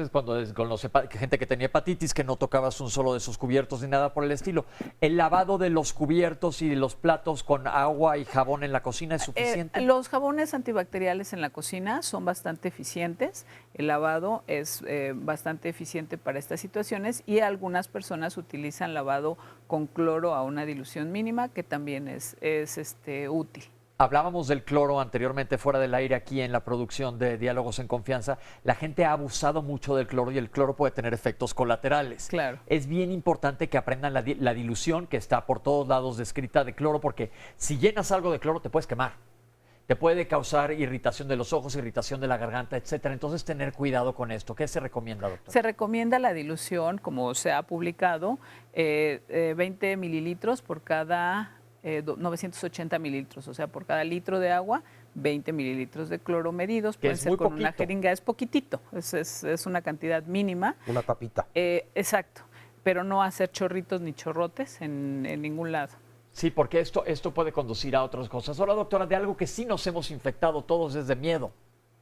con gente que tenía hepatitis, que no tocabas un solo de sus cubiertos ni nada por el estilo. ¿El lavado de los cubiertos y de los platos con agua y jabón en la cocina es suficiente? Los jabones antibacteriales en la cocina son bastante eficientes. El lavado es bastante eficiente para estas situaciones y algunas personas utilizan lavado con cloro a una dilución mínima, que también es útil. Hablábamos del cloro anteriormente fuera del aire aquí en la producción de Diálogos en Confianza. La gente ha abusado mucho del cloro y el cloro puede tener efectos colaterales. Claro. Es bien importante que aprendan la dilución que está por todos lados descrita de cloro, porque si llenas algo de cloro te puedes quemar. Te puede causar irritación de los ojos, irritación de la garganta, etcétera. Entonces, tener cuidado con esto. ¿Qué se recomienda, doctor? Se recomienda la dilución, como se ha publicado, 20 mililitros por cada 980 mililitros, o sea, por cada litro de agua, 20 mililitros de cloro medidos. Pueden ser con una jeringa, es poquitito, es una cantidad mínima. Una tapita. Exacto. pero no hacer chorritos ni chorrotes en ningún lado. Sí, porque esto puede conducir a otras cosas. Ahora, doctora, de algo que sí nos hemos infectado todos es de miedo.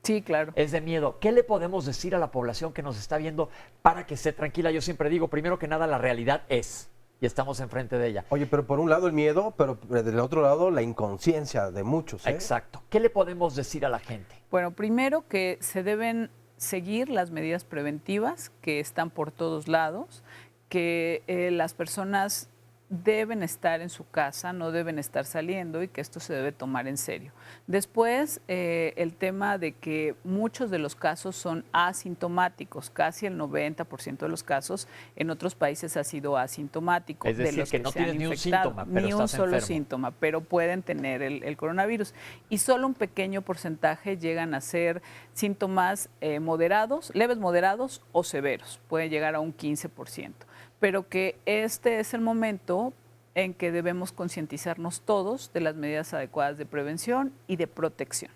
Sí, claro. Es de miedo. ¿Qué le podemos decir a la población que nos está viendo para que esté tranquila? Yo siempre digo, primero que nada, la realidad es, y estamos enfrente de ella. Oye, pero por un lado el miedo, pero del otro lado la inconsciencia de muchos. Exacto. ¿Qué le podemos decir a la gente? Bueno, primero que se deben seguir las medidas preventivas que están por todos lados, que las personas deben estar en su casa, no deben estar saliendo y que esto se debe tomar en serio. Después, el tema de que muchos de los casos son asintomáticos, casi el 90% de los casos en otros países ha sido asintomático. Es decir, de los que no se han tienes ni un infectado, síntoma, pero ni un estás solo enfermo. síntoma, pero pueden tener el coronavirus. Y solo un pequeño porcentaje llegan a ser síntomas moderados, leves moderados o severos. Puede llegar a un 15%. Pero que este es el momento en que debemos concientizarnos todos de las medidas adecuadas de prevención y de protección.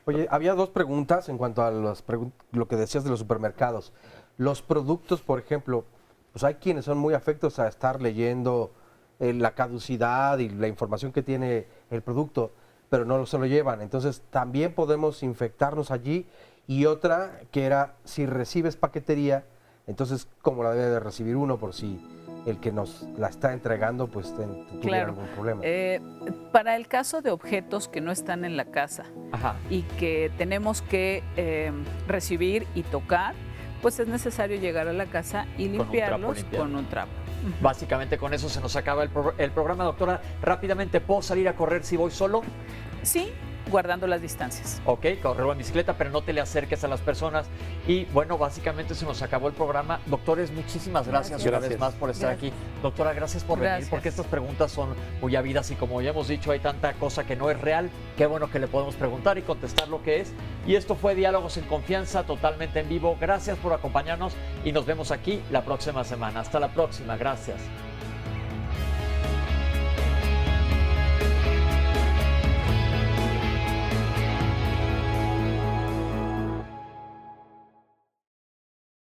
Oye, había dos preguntas en cuanto a lo que decías de los supermercados. Los productos, por ejemplo, pues hay quienes son muy afectos a estar leyendo la caducidad y la información que tiene el producto, pero no se lo llevan. Entonces, también podemos infectarnos allí. Y otra que era, si recibes paquetería, entonces, ¿cómo la debe de recibir uno por si el que nos la está entregando pues tuviera algún problema? Para el caso de objetos que no están en la casa y que tenemos que recibir y tocar, pues es necesario llegar a la casa y limpiarlos con un trapo. Básicamente con eso se nos acaba el programa. Doctora, rápidamente, ¿puedo salir a correr si voy solo? Sí, guardando las distancias. Ok, correr en bicicleta, pero no te le acerques a las personas. Y bueno, básicamente se nos acabó el programa. Doctores, muchísimas gracias una vez más por estar aquí. Doctora, gracias por venir, porque estas preguntas son muy habidas y como ya hemos dicho, hay tanta cosa que no es real. Qué bueno que le podemos preguntar y contestar lo que es. Y esto fue Diálogos en Confianza, totalmente en vivo. Gracias por acompañarnos y nos vemos aquí la próxima semana. Hasta la próxima. Gracias.